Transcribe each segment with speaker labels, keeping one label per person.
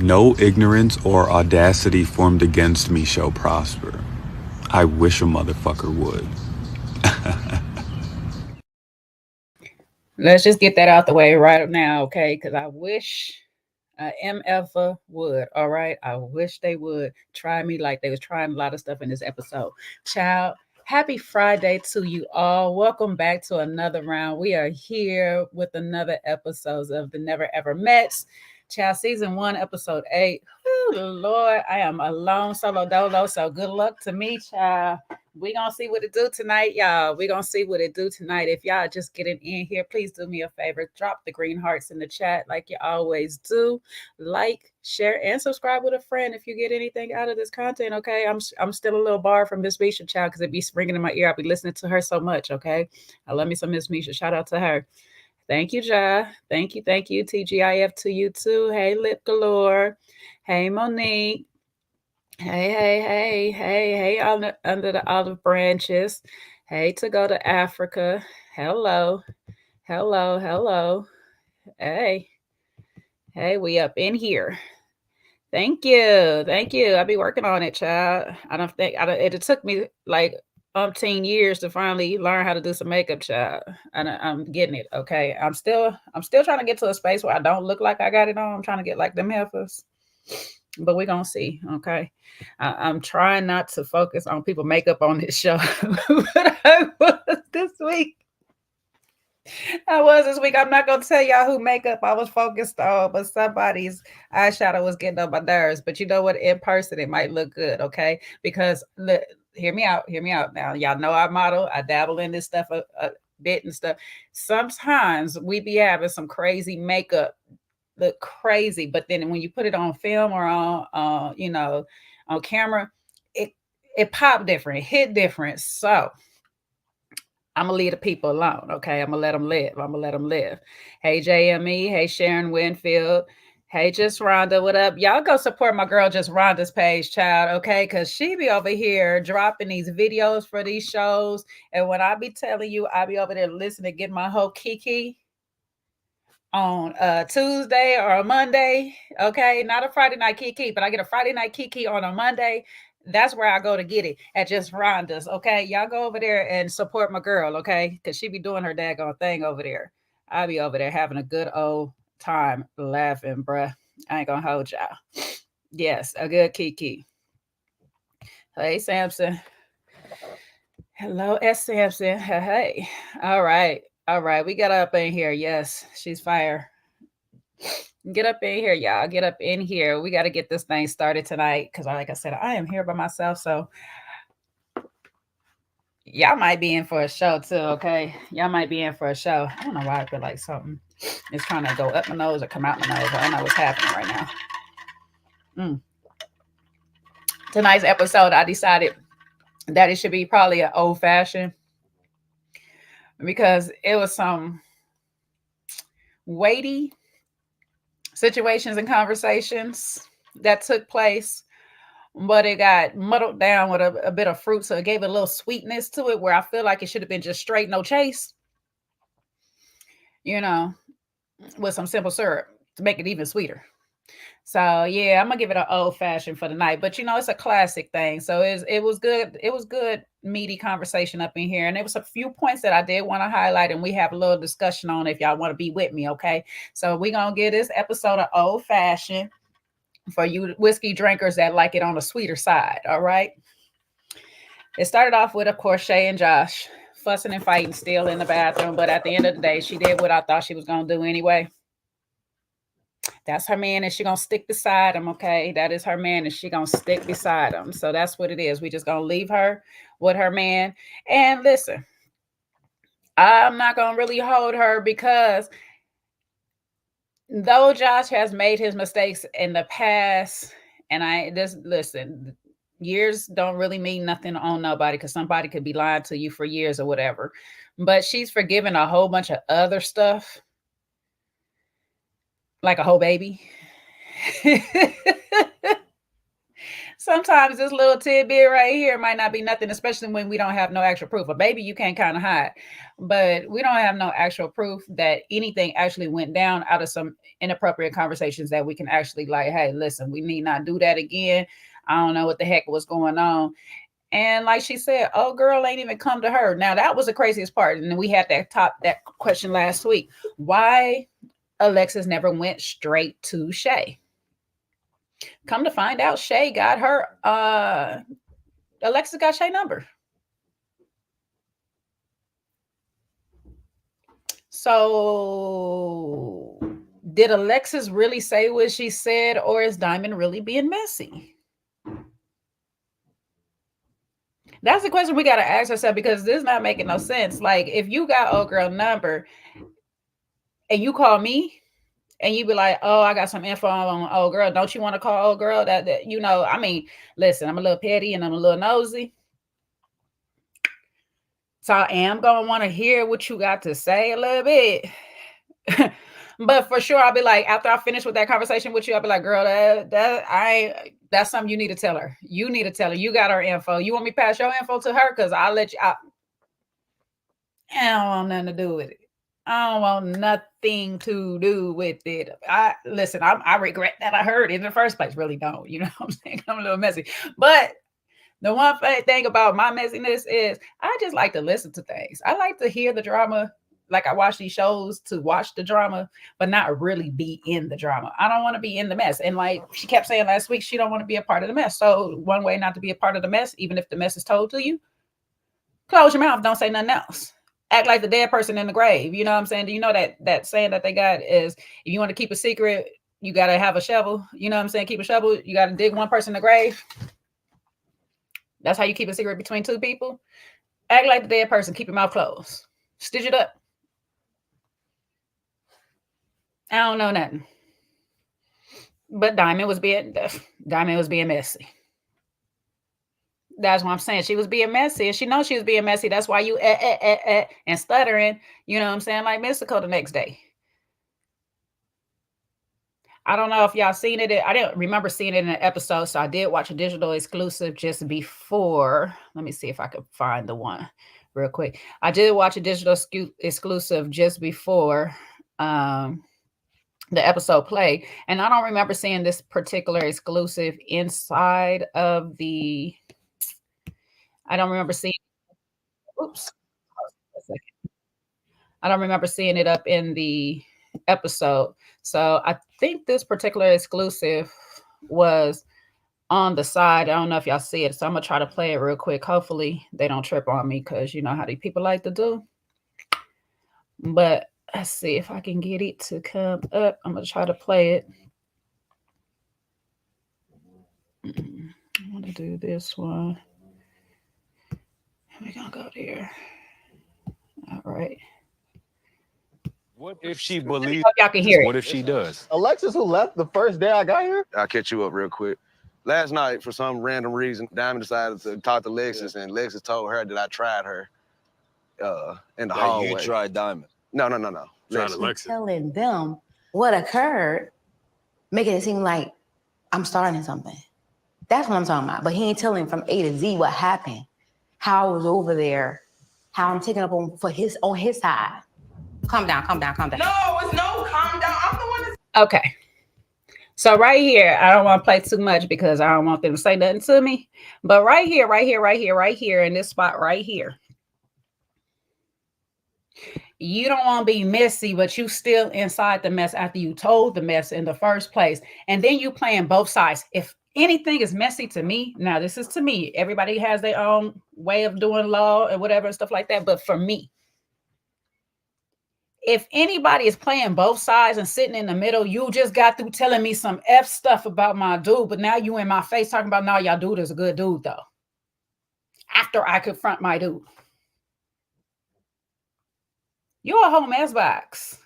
Speaker 1: No ignorance or audacity formed against me shall prosper. I wish a motherfucker would.
Speaker 2: Let's just get that out the way right now, okay? Because I wish MF would. All right. I wish they would try me like they was trying a lot of stuff in this episode. Child, happy Friday to you all. Welcome back to another round. We are here with another episode of the Never Ever METS. Child, season 1, episode 8. Ooh, Lord, I am alone, solo dolo. So good luck to me, child. We gonna see what it do tonight, y'all. We gonna see what it do tonight. If y'all just getting in here, please do me a favor. Drop the green hearts in the chat like you always do. Like, share, and subscribe with a friend if you get anything out of this content. Okay, I'm still a little barred from Miss Misha, child, because it be ringing in my ear. I'll be listening to her so much. Okay, I love me some Miss Misha. Shout out to her. Thank you, Ja. Thank you, thank you. TGIF to you too. Hey, Lip Galore. Hey, Monique. Hey, under the olive branches. Hey, to go to Africa. Hello, hello. Hey, hey, we up in here. Thank you. I'll be working on it, child. It took me like umpteen years to finally learn how to do some makeup, child. And I'm getting it. Okay, I'm still trying to get to a space where I don't look like I got it on. I'm trying to get like them heifers, but we're gonna see. Okay, I'm trying not to focus on people makeup on this show, but I was this week. I was this week. I'm not gonna tell y'all who makeup I was focused on, but somebody's eyeshadow was getting on my nerves. But you know what? In person, it might look good, okay? Because look, hear me out. Now, y'all know I model. I dabble in this stuff a bit and stuff. Sometimes we be having some crazy makeup look crazy, but then when you put it on film or on, on camera, it it pop different, it hit different. So I'm gonna leave the people alone. Okay. I'm gonna let them live. I'm gonna let them live. Hey, JME. Hey, Sharon Winfield. Hey, Just Rhonda. What up? Y'all go support my girl, Just Rhonda's page, child. Okay. Cause she be over here dropping these videos for these shows. And when I be telling you, I be over there listening, get my whole Kiki on Tuesday or a Monday. Okay. Not a Friday night Kiki, but I get a Friday night Kiki on a Monday. That's where I go to get it at Just Rhonda's. Okay. Y'all go over there and support my girl. Okay. Cause she be doing her daggone thing over there. I be over there having a good old time laughing, bruh. I ain't gonna hold y'all. Yes, a good Kiki. Hey, Samson. Hello, S. Sampson. Hey. All right. All right. We got up in here. Yes, she's fire. Get up in here, y'all. Get up in here. We got to get this thing started tonight because, like I said, I am here by myself. So, y'all might be in for a show too, okay? Y'all might be in for a show. I don't know why I feel like something is trying to go up my nose or come out my nose. I don't know what's happening right now. Tonight's episode, I decided that it should be probably an old fashioned because it was some weighty situations and conversations that took place, but it got muddled down with a bit of fruit. So it gave a little sweetness to it where I feel like it should have been just straight, no chase, you know, with some simple syrup to make it even sweeter. So yeah, I'm gonna give it an old fashioned for the night, but it's a classic thing. So it was good. It was good, meaty conversation up in here, and there was a few points that I did want to highlight, and we have a little discussion on if y'all want to be with me. Okay, so we're gonna give this episode of old fashioned for you whiskey drinkers that like it on the sweeter side. All right. It started off with, of course, Shay and Josh fussing and fighting still in the bathroom, but at the end of the day, she did what I thought she was gonna do anyway. That's her man, and she gonna stick beside him. Okay, that is her man, and she gonna stick beside him. So that's what it is. We just gonna leave her with her man. And listen, I'm not gonna really hold her because though Josh has made his mistakes in the past, and I just listen. Years don't really mean nothing on nobody because somebody could be lying to you for years or whatever. But she's forgiven a whole bunch of other stuff, like a whole baby. sometimes this little tidbit right here might not be nothing, especially when we don't have no actual proof. A baby you can't kind of hide, but we don't have no actual proof that anything actually went down out of some inappropriate conversations that we can actually like, hey, listen, we need not do that again. I don't know what the heck was going on. And like she said, oh girl ain't even come to her. Now that was the craziest part. And we had that question last week. Why Alexis never went straight to Shay? Come to find out, Shay got her Alexis got Shay number. So did Alexis really say what she said, or is Dymond really being messy? That's the question we got to ask ourselves, because this is not making no sense. Like, if you got old girl number and you call me and you be like, oh, I got some info on old girl, don't you want to call old girl? That you know, I mean, listen, I'm a little petty and I'm a little nosy, so I am gonna want to hear what you got to say a little bit. But for sure, I'll be like, after I finish with that conversation with you, I'll be like, girl, that's something you need to tell her. You need to tell her. You got her info. You want me to pass your info to her? Because I'll let you out. I don't want nothing to do with it. I don't want nothing to do with it. I regret that I heard it in the first place. Really don't. You know what I'm saying? I'm a little messy. But the one thing about my messiness is I just like to listen to things. I like to hear the drama. Like, I watch these shows to watch the drama, but not really be in the drama. I don't want to be in the mess. And like she kept saying last week, she don't want to be a part of the mess. So one way not to be a part of the mess, even if the mess is told to you, close your mouth. Don't say nothing else. Act like the dead person in the grave. You know what I'm saying? Do you know that saying that they got is, if you want to keep a secret, you got to have a shovel. You know what I'm saying? Keep a shovel. You got to dig one person in the grave. That's how you keep a secret between two people. Act like the dead person. Keep your mouth closed. Stitch it up. I don't know nothing. But Dymond was being messy. That's what I'm saying. She was being messy, and she knows she was being messy. That's why you and stuttering, you know what I'm saying, like Mystical the next day. I don't know if y'all seen it. I didn't remember seeing it in an episode, so I did watch a digital exclusive just before. Let me see if I could find the one real quick. I did watch a digital exclusive just before the episode play, and I don't remember seeing this particular exclusive inside of the. I don't remember seeing. Oops. I don't remember seeing it up in the episode, so I think this particular exclusive was on the side. I don't know if y'all see it, so I'm gonna try to play it real quick. Hopefully they don't trip on me, because you know how these people like to do. But let's see if I can get it to come up. I'm gonna try to play it. I'm gonna do this one. We're gonna go there. All right.
Speaker 3: What if she believes?
Speaker 2: Y'all can hear it.
Speaker 3: What if she does?
Speaker 4: Alexis, who left the first day I got here?
Speaker 5: I'll catch you up real quick. Last night, for some random reason, Dymond decided to talk to Lexus, and Lexus told her that I tried her in the hallway.
Speaker 3: You tried Dymond?
Speaker 5: No.
Speaker 3: Tried Alexis.
Speaker 6: Telling them what occurred, making it seem like I'm starting something. That's what I'm talking about. But he ain't telling from A to Z what happened, how I was over there, how I'm taking up on his side. Calm down.
Speaker 7: No, it's no calm down. I'm the one that's
Speaker 2: Okay. So right here, I don't want to play too much because I don't want them to say nothing to me. But right here, in this spot right here, you don't want to be messy, but you still inside the mess after you told the mess in the first place. And then you playing both sides. If anything is messy to me, now this is to me, everybody has their own way of doing law and whatever and stuff like that. But for me, if anybody is playing both sides and sitting in the middle, you just got through telling me some F stuff about my dude, but now you in my face talking about, no, y'all dude is a good dude though. After I confront my dude. You're a whole mess box.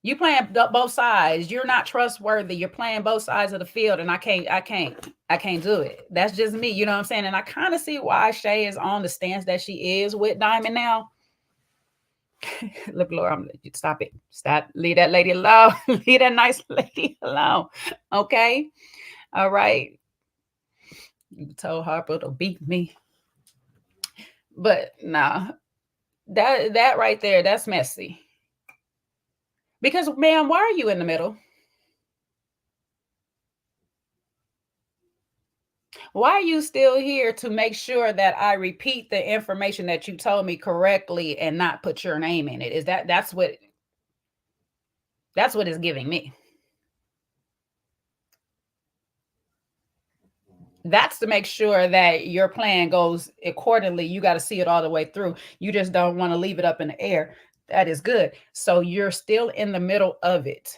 Speaker 2: You playing both sides. You're not trustworthy. You're playing both sides of the field, and I can't do it. That's just me. You know what I'm saying? And I kind of see why Shay is on the stance that she is with Dymond now. Look, Laura, stop it. Stop. Leave that lady alone. Leave that nice lady alone. Okay. All right. You told Harper to beat me. But nah, that right there, that's messy. Because, ma'am, why are you in the middle? Why are you still here to make sure that I repeat the information that you told me correctly and not put your name in it? That's what it's giving me. That's to make sure that your plan goes accordingly. You got to see it all the way through. You just don't want to leave it up in the air. That is good. So you're still in the middle of it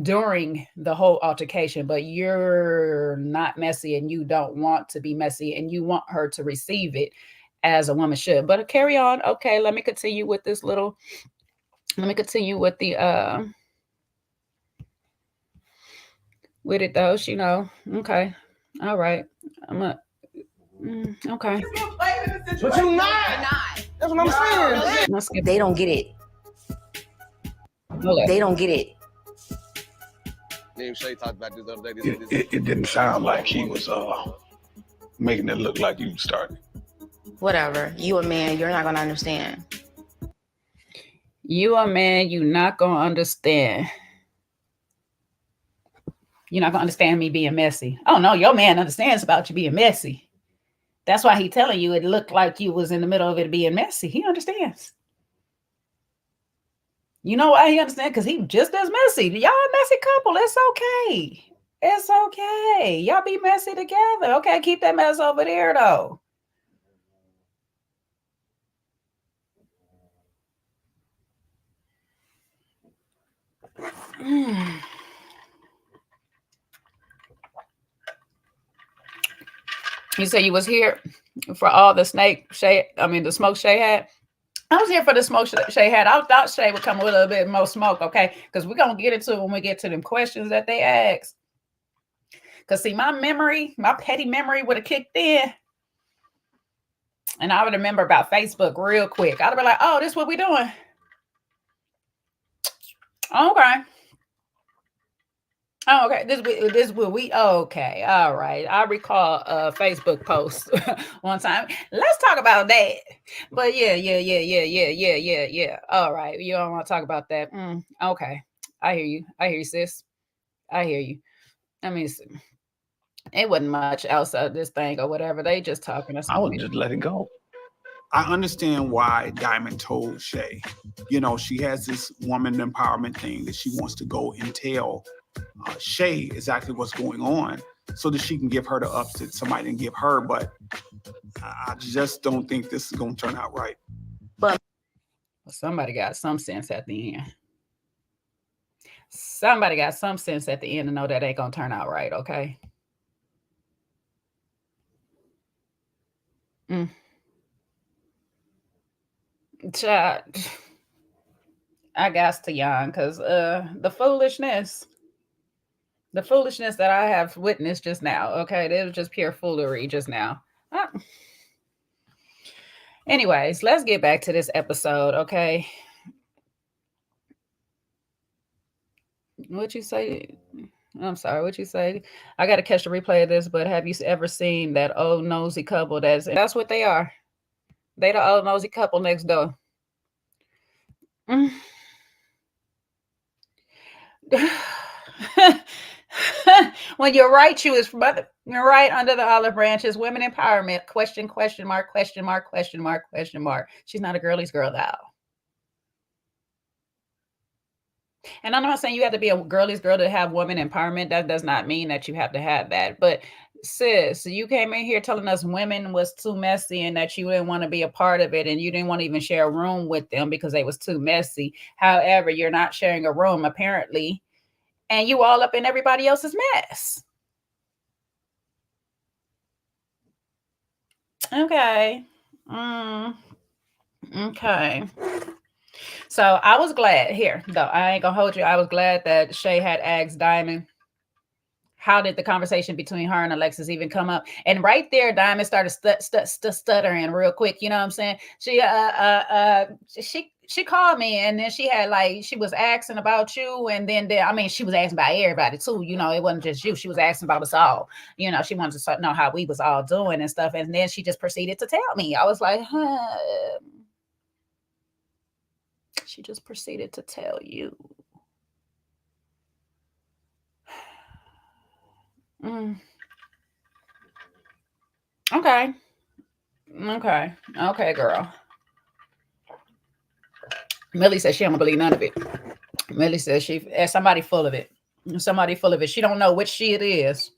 Speaker 2: during the whole altercation, but you're not messy and you don't want to be messy and you want her to receive it as a woman should. But carry on. Okay, let me continue with the with it though, you know. Okay. All right. Okay.
Speaker 5: But you not. That's what I'm saying.
Speaker 6: They don't get it.
Speaker 2: Okay.
Speaker 6: They don't get it.
Speaker 5: Me and Shay talked about this the other day.
Speaker 8: It didn't sound like he was making it look like you started.
Speaker 6: Whatever. You a man, you're not gonna understand.
Speaker 2: You a man, you're not gonna understand. You're not gonna understand me being messy. Oh no, your man understands about you being messy. That's why he telling you it looked like you was in the middle of it being messy. He understands. You know why he understands? Because he just as messy. Y'all a messy couple. It's okay. It's okay. Y'all be messy together. Okay, keep that mess over there though. You say you was here for all the smoke Shay had. I was here for the smoke Shay had. I thought Shay would come with a little bit more smoke, okay? Because we're going to get into it when we get to them questions that they ask. Because, see, my petty memory would have kicked in. And I would remember about Facebook real quick. I'd be like, oh, this is what we doing. Okay. Oh, okay. This will we okay. All right. I recall a Facebook post one time. Let's talk about that. But yeah. All right. You don't want to talk about that. Okay. I hear you, sis. I hear you. I mean, it wasn't much outside of this thing or whatever. They just talking.
Speaker 8: I would just let it go. I understand why Dymond told Shay, you know, she has this woman empowerment thing that she wants to go and tell Shay exactly what's going on so that she can give her the ups that somebody didn't give her. But I just don't think this is going to turn out right.
Speaker 6: But
Speaker 2: somebody got some sense at the end. Somebody got some sense at the end to know that ain't going to turn out right, okay? Child, I got to yawn because the foolishness that I have witnessed just now, okay, it was just pure foolery just now. Anyways, let's get back to this episode, okay? What you say? I'm sorry, what you say? I got to catch the replay of this, but have you ever seen that old nosy couple that's what they are? They the old nosy couple next door. When you're right, you're right under the olive branches. Women empowerment. Question mark. She's not a girly's girl though. And I'm not saying you have to be a girly's girl to have woman empowerment. That does not mean that you have to have that. But sis, you came in here telling us women was too messy and that you didn't want to be a part of it and you didn't want to even share a room with them because they was too messy. However, you're not sharing a room apparently, and you all up in everybody else's mess. Okay. Okay. So I was glad here, though. I ain't gonna hold you. I was glad that Shay had asked Dymond, how did the conversation between her and Alexis even come up? And right there, Dymond started stuttering real quick. You know what I'm saying? she called me, and then she had like, she was asking about you, and then I mean, she was asking about everybody too. You know, it wasn't just you. She was asking about us all. You know, she wanted to know how we was all doing and stuff. And then she just proceeded to tell me. I was like, she just proceeded to tell you. Okay, girl. Millie says she don't believe none of it. Millie says she somebody full of it. Somebody full of it. She don't know which she it is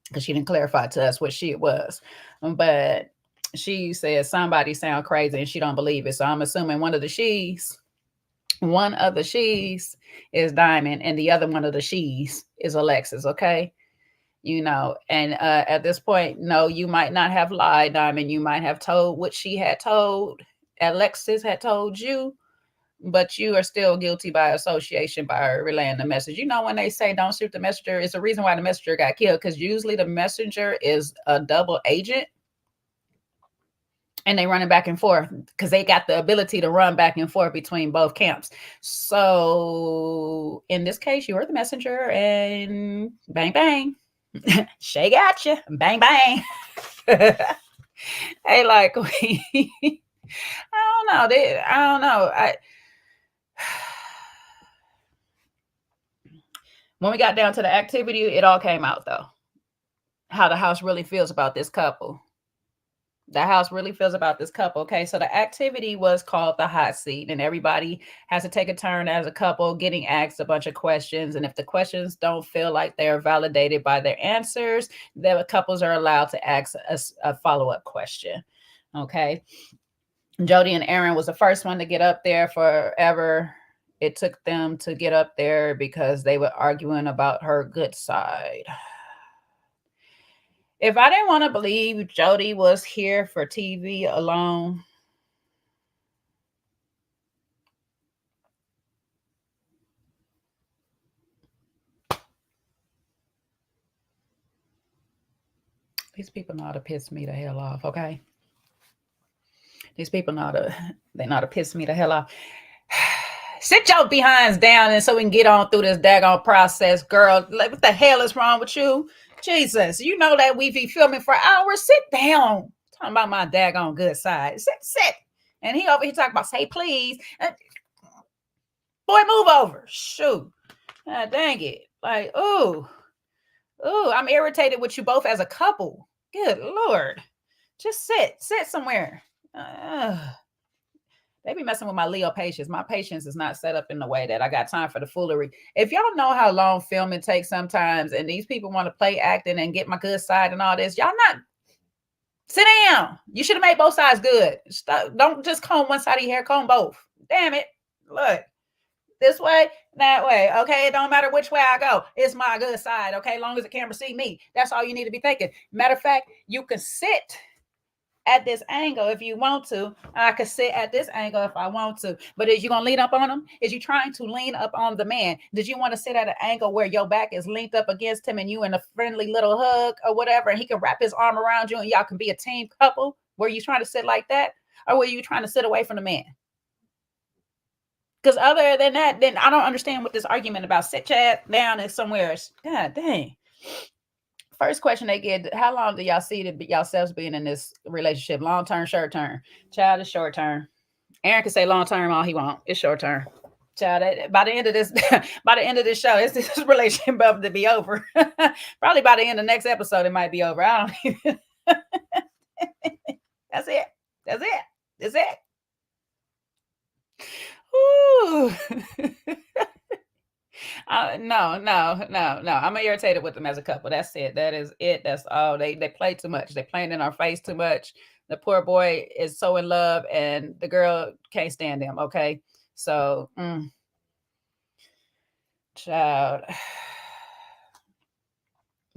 Speaker 2: because she didn't clarify to us what she it was. But she says somebody sound crazy and she don't believe it. So I'm assuming one of the she's is Dymond, and the other one of the she's is Alexis. Okay. You know, and at this point, no, you might not have lied, Dymond. You might have told what she had told. Alexis had told you, but you are still guilty by association by relaying the message. You know, when they say don't shoot the messenger, it's a reason why the messenger got killed, because usually the messenger is a double agent. And they running back and forth because they got the ability to run back and forth between both camps. So in this case, you are the messenger, and bang, bang. Shay got you. Bang, bang. Hey, like, I don't know. I don't know. When we got down to the activity, it all came out, though. How the house really feels about this couple. The house really feels about this couple. Okay, so the activity was called the hot seat, and everybody has to take a turn as a couple getting asked a bunch of questions. And if the questions don't feel like they're validated by their answers, the couples are allowed to ask a follow-up question. Okay, Jod and Aaron was the first one to get up there. Forever it took them to get up there because they were arguing about her good side. If I didn't want to believe Jody was here for TV alone, these people know how to piss me the hell off, okay? These people know how to piss me the hell off. Sit your behinds down and so we can get on through this daggone process, girl. Like, what the hell is wrong with you? Jesus, you know that we be filming for hours. Sit down. Talking about my daggone good side. Sit. And he over here talking about say please. Boy, move over. Shoot. Dang it. Like, ooh, I'm irritated with you both as a couple. Good Lord. Just sit somewhere. They be messing with my Leo patience. My patience is not set up in the way that I got time for the foolery. If y'all know how long filming takes sometimes, and these people want to play acting and get my good side and all this, y'all not. Sit down. You should have made both sides good. Stop. Don't just comb one side of your hair, comb both. Damn it. Look. This way, that way. Okay, it don't matter which way I go. It's my good side. Okay, as long as the camera see me. That's all you need to be thinking. Matter of fact, you can sit at this angle if you want to. I could sit at this angle if I want to. But is you gonna lean up on him? Is you trying to lean up on the man? Did you want to sit at an angle where your back is linked up against him and you in a friendly little hug or whatever, and he can wrap his arm around you and y'all can be a team couple? Were you trying to sit like that? Or were you trying to sit away from the man? Because other than that, then I don't understand what this argument about sit your down and somewhere. God dang. First question they get, how long do y'all see yourselves being in this relationship? Long term, short term? Child, is short term. Aaron can say long term all he wants. It's short term. Child, by the end of this, show, this relationship about to be over. Probably by the end of the next episode, it might be over. I don't even. That's it. Ooh. No. I'm irritated with them as a couple. That's it. That is it. That's all. They play too much. They playing in our face too much. The poor boy is so in love, and the girl can't stand him. Okay, so child,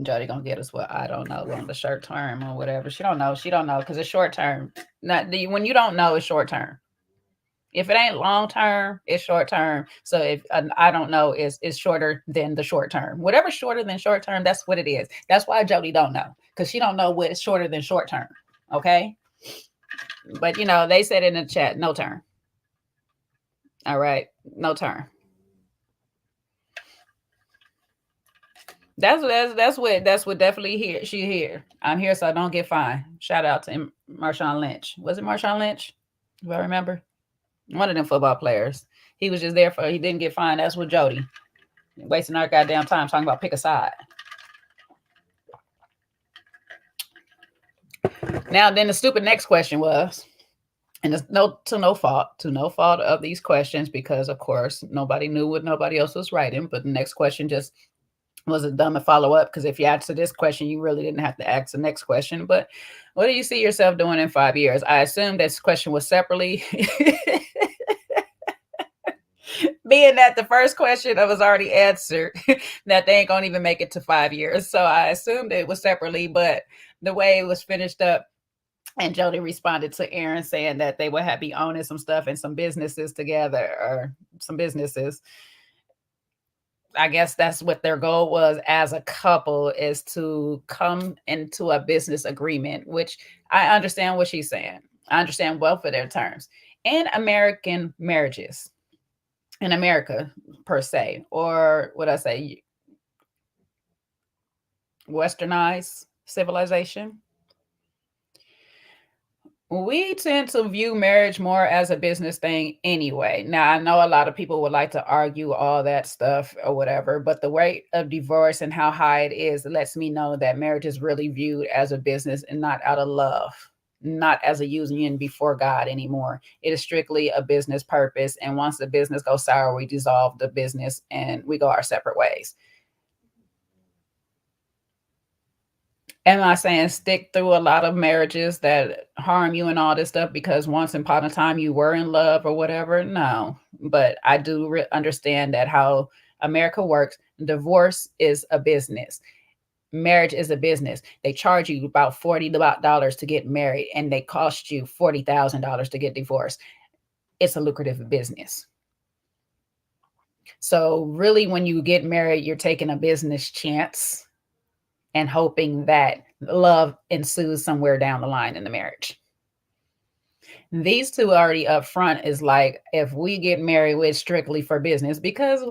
Speaker 2: Jody gonna get us what I don't know on the short term or whatever. She don't know because it's short term. When you don't know, it's short term. If it ain't long term, it's short term. So if I don't know, is shorter than the short term. Whatever's shorter than short term, that's what it is. That's why Jody don't know, because she don't know what is shorter than short term. Okay, but they said in the chat, no term. All right. No turn. That's what definitely here. She here. I'm here so I don't get fined. Shout out to Marshawn Lynch. Was it Marshawn Lynch? Do I remember? One of them football players. He was just there he didn't get fined. That's with Jody. Wasting our goddamn time talking about pick a side. Now then the stupid next question was, and it's no fault of these questions, because of course nobody knew what nobody else was writing, but the next question just was a dumb follow-up, because if you answer this question, you really didn't have to ask the next question. But what do you see yourself doing in 5 years? I assume this question was separately. Being that the first question was already answered, that they ain't gonna even make it to 5 years. So I assumed it was separately, but the way it was finished up, and Jody responded to Aaron saying that they would be owning some stuff and some businesses together, or some businesses. I guess that's what their goal was as a couple, is to come into a business agreement, which I understand what she's saying. I understand both of their terms. In American marriages, in America per se, or what I say, westernized civilization, we tend to view marriage more as a business thing anyway. Now, I know a lot of people would like to argue all that stuff or whatever, but the rate of divorce and how high it is lets me know that marriage is really viewed as a business and not out of love, not as a union before God anymore. It is strictly a business purpose. And once the business goes sour, we dissolve the business and we go our separate ways. Am I saying stick through a lot of marriages that harm you and all this stuff because once upon a time you were in love or whatever? No, but I do understand that how America works. Divorce is a business. Marriage is a business. They charge you about $40 to get married, and they cost you $40,000 to get divorced. It's a lucrative business. So really, when you get married, you're taking a business chance and hoping that love ensues somewhere down the line in the marriage. These two already up front is like, if we get married, it's strictly for business, because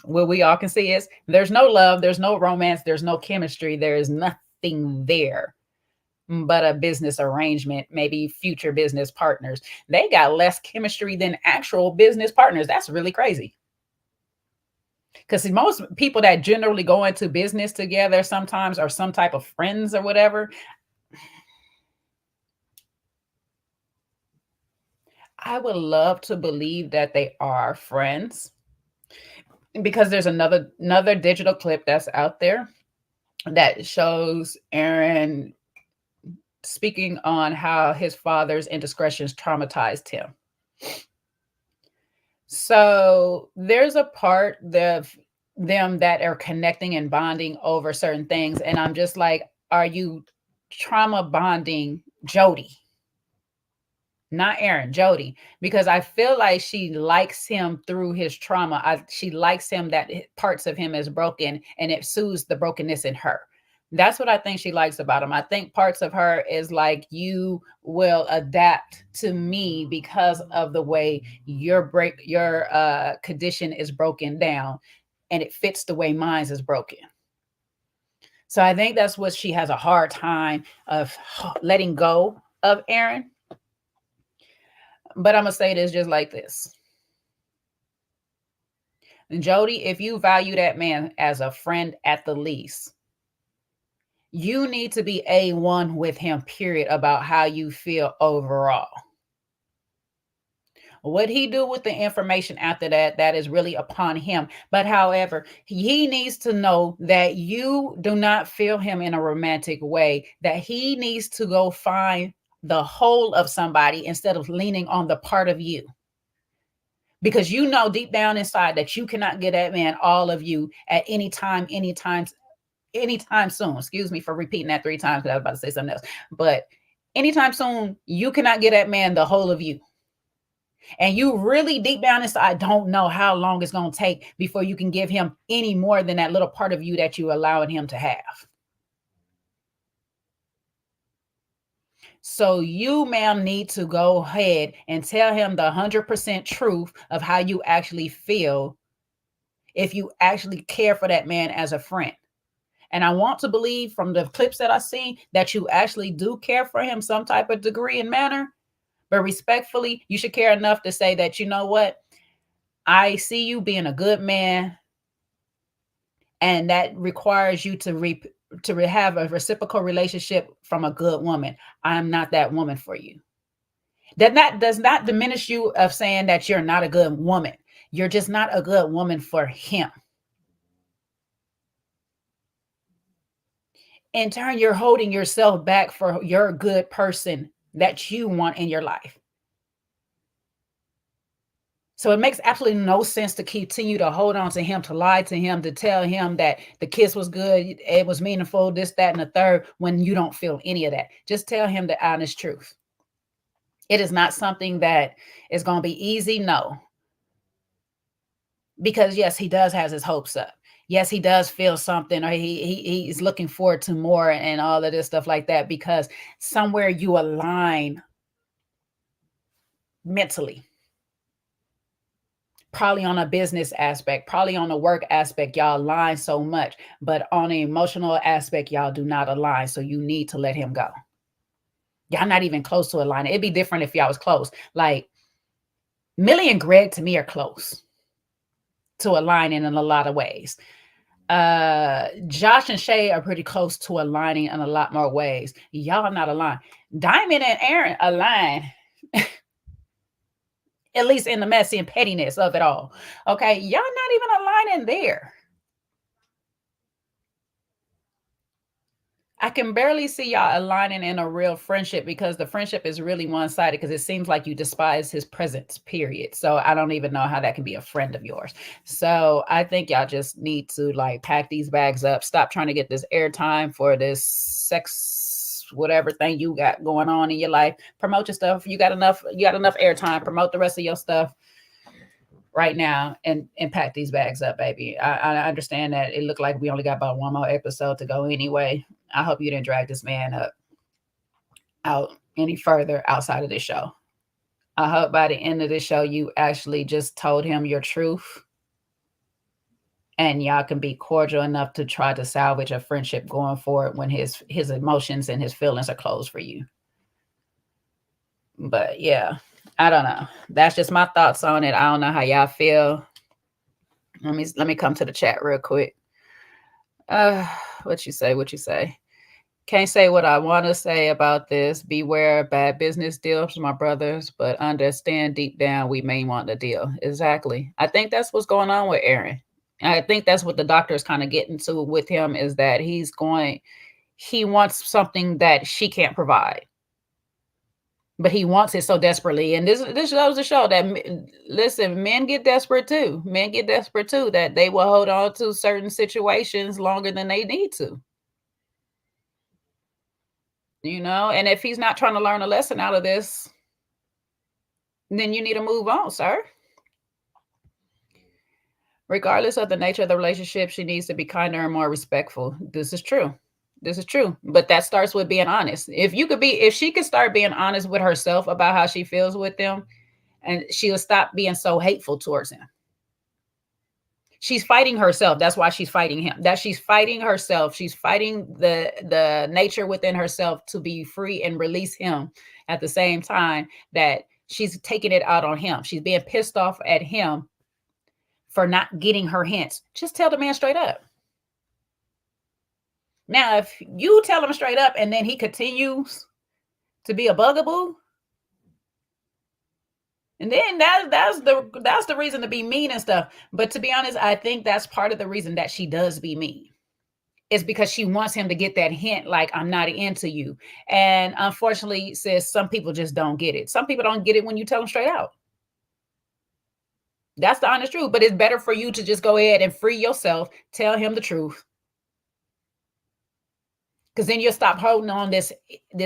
Speaker 2: what we all can see is there's no love, there's no romance, there's no chemistry, there is nothing there but a business arrangement, maybe future business partners. They got less chemistry than actual business partners. That's really crazy. Because most people that generally go into business together sometimes are some type of friends or whatever. I would love to believe that they are friends, because there's another digital clip that's out there that shows Aaron speaking on how his father's indiscretions traumatized him. So there's a part of them that are connecting and bonding over certain things. And I'm just like, are you trauma bonding Jody? Not Aaron, Jody, because I feel like she likes him through his trauma. She likes him, that parts of him is broken, and it soothes the brokenness in her. That's what I think she likes about him. I think parts of her is like, you will adapt to me because of the way your condition is broken down, and it fits the way mine is broken. So I think that's what she has a hard time of letting go of Aaron. But I'm going to say this just like this. Jody, if you value that man as a friend at the least, you need to be A1 with him, period, about how you feel overall. What he do with the information after that, that is really upon him. But however, he needs to know that you do not feel him in a romantic way, that he needs to go find the whole of somebody instead of leaning on the part of you. Because you know deep down inside that you cannot get that man all of you at any time soon. Excuse me for repeating that 3 times, because I was about to say something else. But anytime soon, you cannot get that man the whole of you. And you really deep down inside don't know how long it's going to take before you can give him any more than that little part of you that you're allowing him to have. So you, ma'am, need to go ahead and tell him the 100% truth of how you actually feel if you actually care for that man as a friend. And I want to believe from the clips that I've seen that you actually do care for him some type of degree and manner. But respectfully, you should care enough to say that, you know what? I see you being a good man. And that requires you to have a reciprocal relationship from a good woman. I'm not that woman for you. That does not diminish you of saying that you're not a good woman. You're just not a good woman for him. In turn, you're holding yourself back for your good person that you want in your life. So it makes absolutely no sense to continue to hold on to him, to lie to him, to tell him that the kiss was good, it was meaningful, this, that, and the third, when you don't feel any of that. Just tell him the honest truth. It is not something that is going to be easy, no. Because yes, he does have his hopes up. Yes, he does feel something, or he's looking forward to more and all of this stuff like that, because somewhere you align mentally. Probably on a business aspect, probably on a work aspect, y'all align so much, but on an emotional aspect, y'all do not align. So you need to let him go. Y'all not even close to aligning. It'd be different if y'all was close. Like Millie and Greg to me are close to aligning in a lot of ways. Josh and Shay are pretty close to aligning in a lot more ways. Y'all not aligned. Dymond and Aaron align. At least in the messy and pettiness of it all. Okay, y'all not even aligning there. I can barely see y'all aligning in a real friendship, because the friendship is really one-sided, because it seems like you despise his presence, period. So I don't even know how that can be a friend of yours. So I think y'all just need to like pack these bags up. Stop trying to get this airtime for this sex whatever thing you got going on in your life. Promote your stuff. You got enough airtime. Promote the rest of your stuff right now and pack these bags up, baby. I understand that it looked like we only got about one more episode to go anyway. I hope you didn't drag this man out any further outside of this show. I hope by the end of this show you actually just told him your truth, and y'all can be cordial enough to try to salvage a friendship going forward when his emotions and his feelings are closed for you. But yeah, I don't know. That's just my thoughts on it. I don't know how y'all feel. Let me come to the chat real quick. What you say? Can't say what I want to say about this. Beware of bad business deals, my brothers, but understand deep down we may want the deal. Exactly. I think that's what's going on with Aaron. I think that's what the doctor is kind of getting to with him, is that he wants something that she can't provide, but he wants it so desperately. And this shows to show that, listen, men get desperate too. Men get desperate too, that they will hold on to certain situations longer than they need to. You know, and if he's not trying to learn a lesson out of this, then you need to move on, sir. Regardless of the nature of the relationship, she needs to be kinder and more respectful. This is true. But that starts with being honest. If she could start being honest with herself about how she feels with them, and she'll stop being so hateful towards him. She's fighting herself. That's why she's fighting him. That she's fighting herself. She's fighting the nature within herself to be free and release him at the same time that she's taking it out on him. She's being pissed off at him for not getting her hints. Just tell the man straight up. Now, if you tell him straight up and then he continues to be a bugaboo, and then that's the reason to be mean and stuff. But to be honest, I think that's part of the reason that she does be mean. It's because she wants him to get that hint, like, I'm not into you. And unfortunately, sis, some people just don't get it. Some people don't get it when you tell them straight out. That's the honest truth. But it's better for you to just go ahead and free yourself, tell him the truth. Because then you'll stop holding on this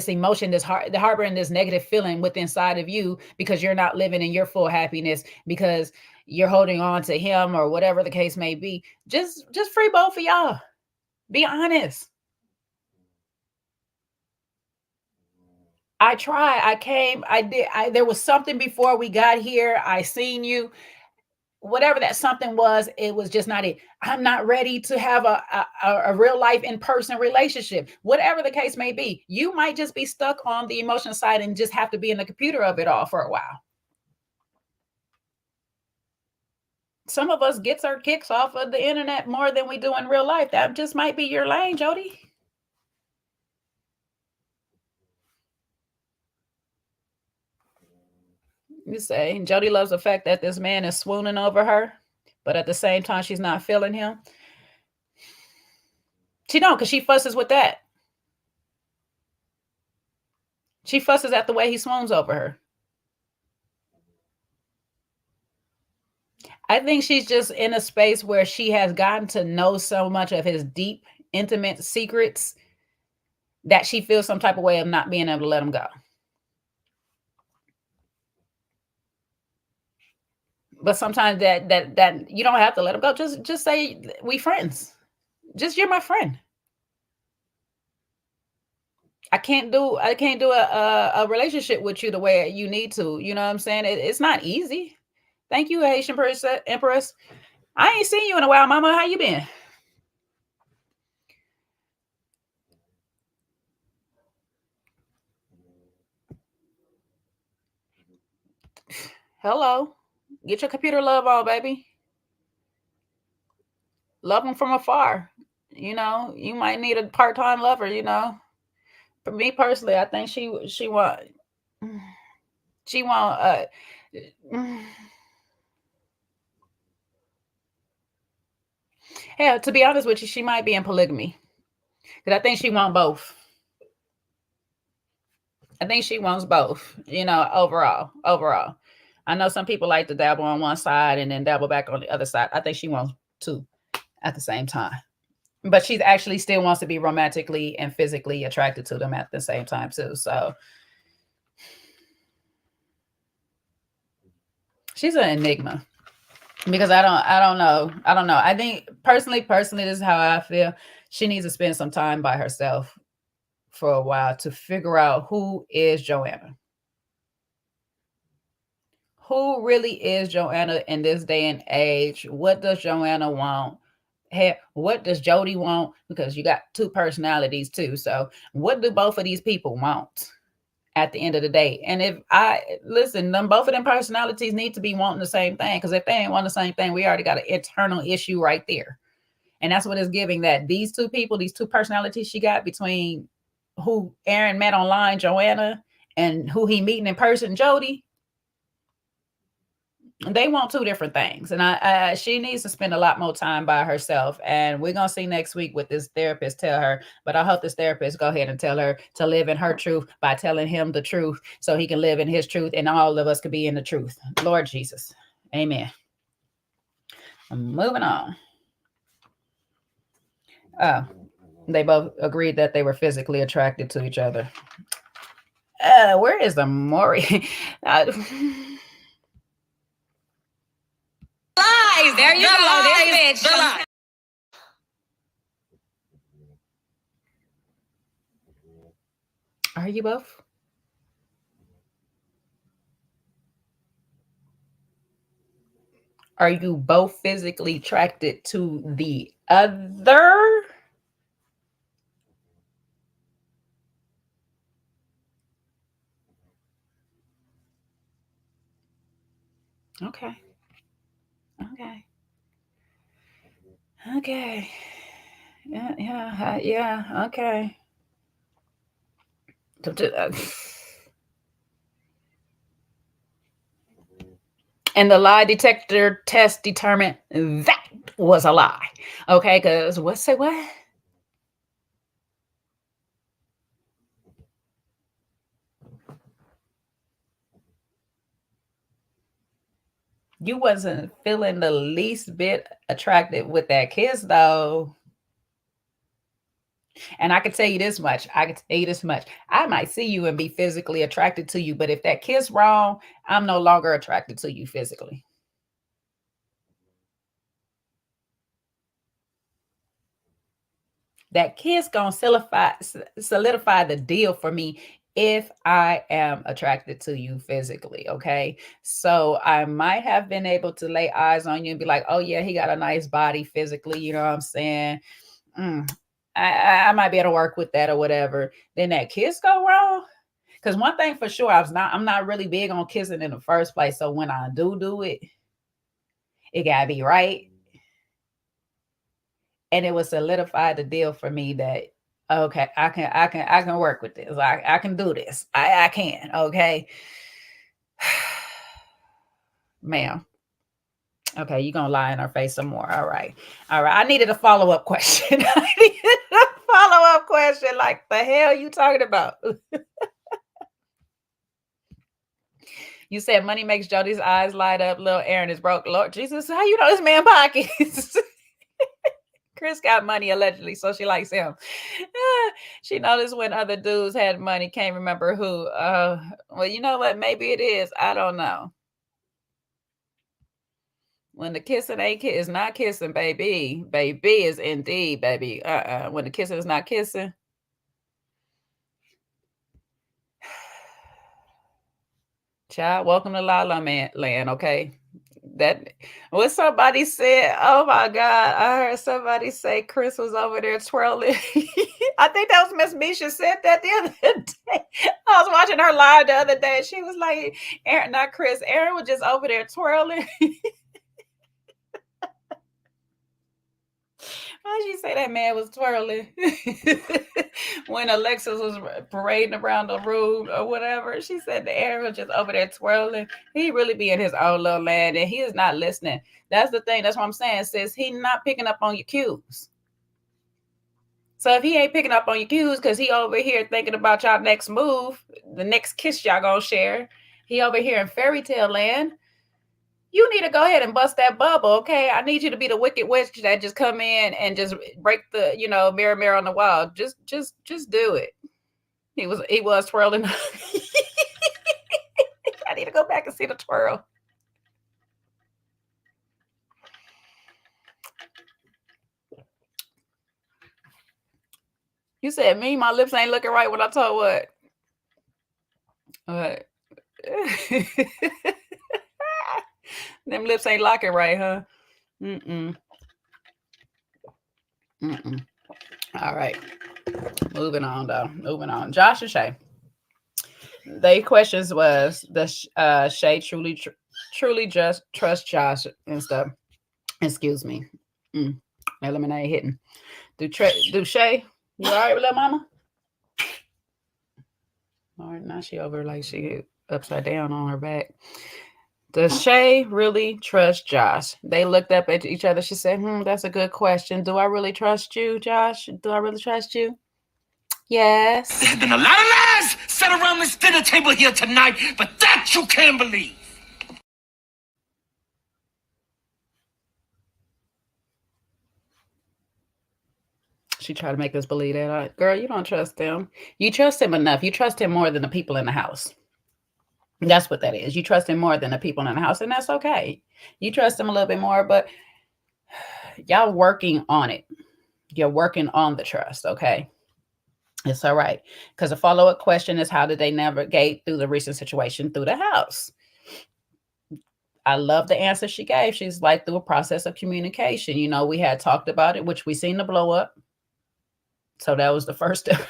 Speaker 2: emotion, harboring this negative feeling within inside of you, because you're not living in your full happiness, because you're holding on to him or whatever the case may be. Just free both of y'all. Be honest. I tried. I came. I did. There was something before we got here. I seen you. Whatever that something was, it was just not it. I'm not ready to have a real life in-person relationship. Whatever the case may be, you might just be stuck on the emotion side and just have to be in the computer of it all for a while. Some of us gets our kicks off of the internet more than we do in real life. That just might be your lane, Jody. You say Jody loves the fact that this man is swooning over her, but at the same time, she's not feeling him. She don't, because she fusses with that. She fusses at the way he swoons over her. I think she's just in a space where she has gotten to know so much of his deep, intimate secrets that she feels some type of way of not being able to let him go. But sometimes that you don't have to let him go. Just say we friends. Just you're my friend. I can't do a relationship with you the way you need to. You know what I'm saying? It's not easy. Thank you, Haitian Empress. I ain't seen you in a while, Mama. How you been? Hello. Get your computer love on, baby. Love them from afar. You know, you might need a part-time lover, you know. For me personally, I think she want hell, to be honest with you, she might be in polygamy. Because I think she wants both. I think she wants both, you know, overall. I know some people like to dabble on one side and then dabble back on the other side. I think she wants two at the same time. But she actually still wants to be romantically and physically attracted to them at the same time too. So she's an enigma because I don't know. I think personally, this is how I feel. She needs to spend some time by herself for a while to figure out who is Joanna. Who really is Joanna in this day and age? What does Joanna want? Hey, what does Jody want? Because you got two personalities too. So what do both of these people want at the end of the day? And if I listen, them both of them personalities need to be wanting the same thing. Because if they ain't want the same thing, we already got an internal issue right there. And that's what it's giving, that these two people, these two personalities she got between who Aaron met online, Joanna, and who he meeting in person, Jody. They want two different things, and she needs to spend a lot more time by herself. And we're gonna see next week what this therapist tell her. But I hope this therapist go ahead and tell her to live in her truth by telling him the truth, so he can live in his truth, and all of us could be in the truth. Lord Jesus, Amen. Moving on. They both agreed that they were physically attracted to each other. Where is the Maury?
Speaker 9: Lies. There you go. This bitch.
Speaker 2: Are you both? Are you both physically attracted to the other? Okay. Yeah. Okay. And the lie detector test determined that was a lie. Okay, because what? You wasn't feeling the least bit attracted with that kiss, though. And I can tell you this much. I might see you and be physically attracted to you, but if that kiss wrong, I'm no longer attracted to you physically. That kiss gonna solidify the deal for me if I am attracted to you physically, okay? So I might have been able to lay eyes on you and be like, oh yeah, he got a nice body physically, you know what I'm saying? I might be able to work with that or whatever. Then that kiss go wrong. Because one thing for sure, I'm not really big on kissing in the first place. So when I do it, it gotta be right. And it would solidify the deal for me that okay, I can work with this. I can do this. I can. Okay. Ma'am. Okay, you're gonna lie in her face some more. All right. I needed a follow-up question. I needed a follow-up question. Like the hell you talking about? You said money makes Jody's eyes light up. Little Aaron is broke. Lord Jesus, how you know this man pockets? Chris got money allegedly, so she likes him. She noticed when other dudes had money, can't remember who. Well, you know what? Maybe it is. I don't know. When the kissing ain't is not kissing, baby. Baby is indeed, baby. When the kissing is not kissing. Child, welcome to La La Land, okay? That what somebody said. Oh my God, I heard somebody say Chris was over there twirling. I think that was Miss Misha said that the other day. I was watching her live the other day. She was like, Aaron, not Chris. Aaron was just over there twirling. Why'd you say that man was twirling? When Alexis was parading around the room or whatever, she said the Aaron was just over there twirling. He really be in his own little land and he is not listening. That's the thing. That's what I'm saying, sis. He not picking up on your cues. So if he ain't picking up on your cues because he over here thinking about y'all next move, the next kiss y'all gonna share, he over here in fairy tale land. You need to go ahead and bust that bubble, okay? I need you to be the wicked witch that just come in and just break the, mirror on the wall. Just do it. He was twirling. I need to go back and see the twirl. You said me, my lips ain't looking right when I told what? What? Them lips ain't locking right, huh? All right. Moving on, though. Moving on. Josh and Shay. They questions was, does Shay truly just trust Josh and stuff? Excuse me. My lemonade hitting. Do Shay, you all right with little mama? All right, now she over like she upside down on her back. Does Shay really trust Josh? They looked up at each other. She said, that's a good question. Do I really trust you, Josh? Do I really trust you? Yes.
Speaker 10: There have been a lot of lies said around this dinner table here tonight, but that you can't believe.
Speaker 2: She tried to make us believe that. Girl, you don't trust him. You trust him enough. You trust him more than the people in the house. That's what that is. You trust him more than the people in the house, and that's okay. You trust him a little bit more, but y'all working on it. You're working on the trust, okay? It's all right. Because the follow-up question is, how did they navigate through the recent situation through the house? I love the answer she gave. She's like, through a process of communication. We had talked about it, which we seen the blow up. So that was the first step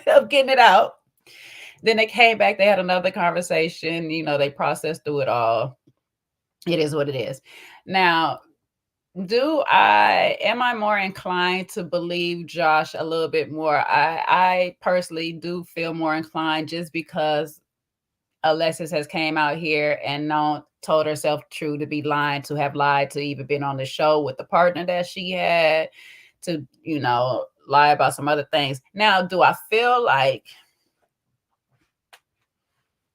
Speaker 2: of getting it out. Then they came back. They had another conversation. They processed through it all. It is what it is. Now, am I more inclined to believe Josh a little bit more? I personally do feel more inclined just because Alexis has came out here and told herself true to be lying, to have lied, to even been on the show with the partner that she had, to, lie about some other things. Now, do I feel like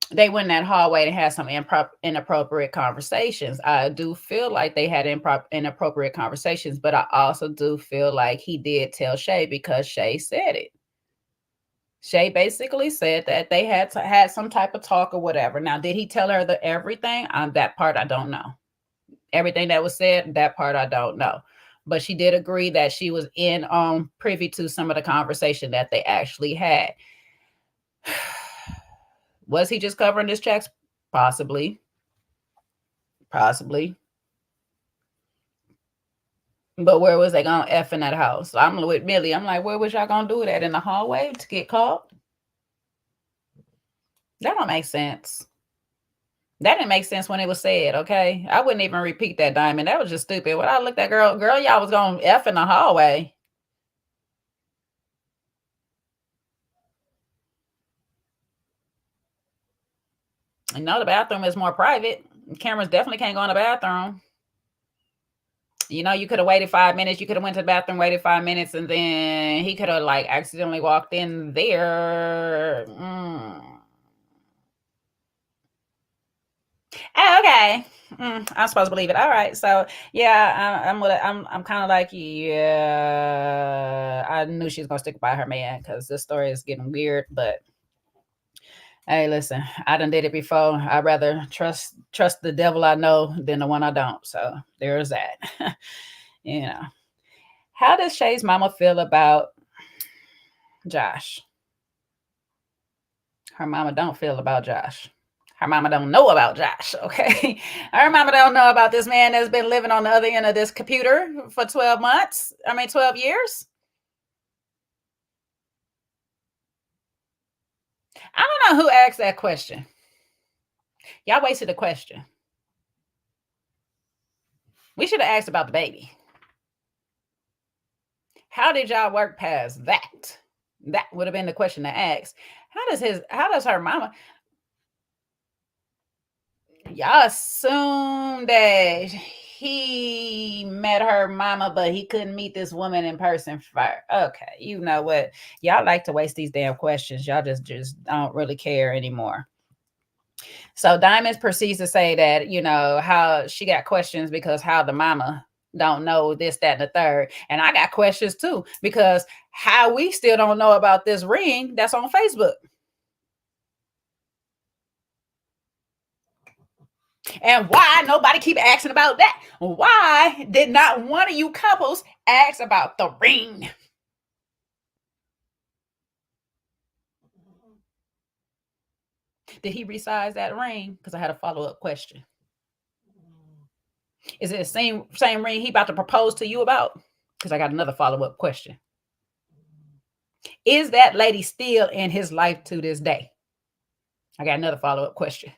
Speaker 2: they went in that hallway and had some inappropriate conversations? I do feel like they had inappropriate conversations, but I also do feel like he did tell Shay because Shay said it. Shay basically said that they had some type of talk or whatever. Now, did he tell her everything? That part, I don't know. Everything that was said, that part, I don't know. But she did agree that she was privy to some of the conversation that they actually had. Was he just covering his checks? Possibly. Possibly. But where was they going to F in that house? I'm with Millie. I'm like, where was y'all going to do that? In the hallway to get caught? That don't make sense. That didn't make sense when it was said, okay? I wouldn't even repeat that, Dymond. That was just stupid. When I looked at girl, y'all was going to F in the hallway. And no, the bathroom is more private. Cameras definitely can't go in the bathroom. You know, you could have waited 5 minutes. You could have went to the bathroom, waited 5 minutes, and then he could have like accidentally walked in there. Okay. I'm supposed to believe it. All right. So yeah, I'm kind of like, yeah, I knew she was gonna stick by her man because this story is getting weird, but hey, listen, I done did it before. I'd rather trust the devil I know than the one I don't. So there's that. You know. How does Shay's mama feel about Josh? Her mama don't feel about Josh. Her mama don't know about Josh, okay? Her mama don't know about this man that's been living on the other end of this computer for 12 years. I don't know who asked that question. Y'all wasted the question. We should have asked about the baby. How did y'all work past that? That would have been the question to ask. How does her mama? Y'all assume that he met her mama, but he couldn't meet this woman in person first. Okay, you know what? Y'all like to waste these damn questions. Y'all just don't really care anymore. So Dymond proceeds to say that, you know, how she got questions because how the mama don't know this, that, and the third. And I got questions too, because how we still don't know about this ring that's on Facebook. And why nobody keep asking about that? Why did not one of you couples ask about the ring? Did he resize that ring? Because I had a follow-up question. Is it the same ring he about to propose to you about? Because I got another follow-up question. Is that lady still in his life to this day? I got another follow-up question.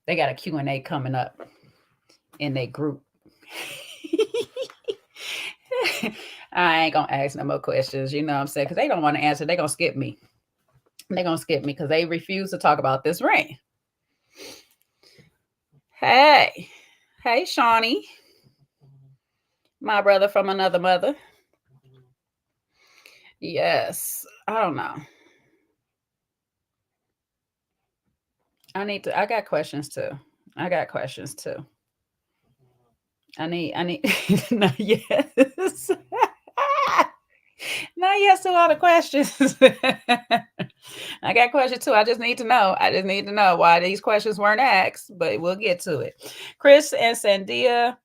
Speaker 2: They got a Q&A coming up in their group. I ain't going to ask no more questions, you know what I'm saying? Because they don't want to answer. They're going to skip me. They're going to skip me because they refuse to talk about this ring. Hey, Shawnee. My brother from another mother. Yes, I don't know. I got questions too. I need, no, yes. No, yes to all the questions. I got questions too. I just need to know why these questions weren't asked, but we'll get to it. Chris and Sandia.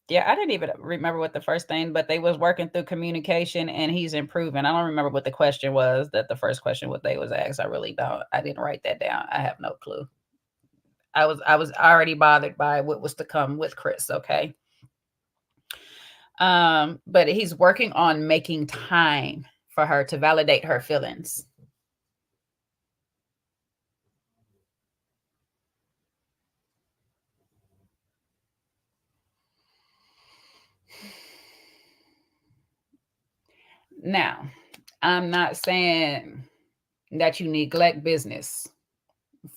Speaker 2: Yeah, I didn't even remember what the first thing, but they was working through communication and he's improving. I don't remember what the question was, that the first question what they was asked. I really don't. I didn't write that down. I have no clue. I was already bothered by what was to come with Chris, okay? But he's working on making time for her to validate her feelings. Now, I'm not saying that you neglect business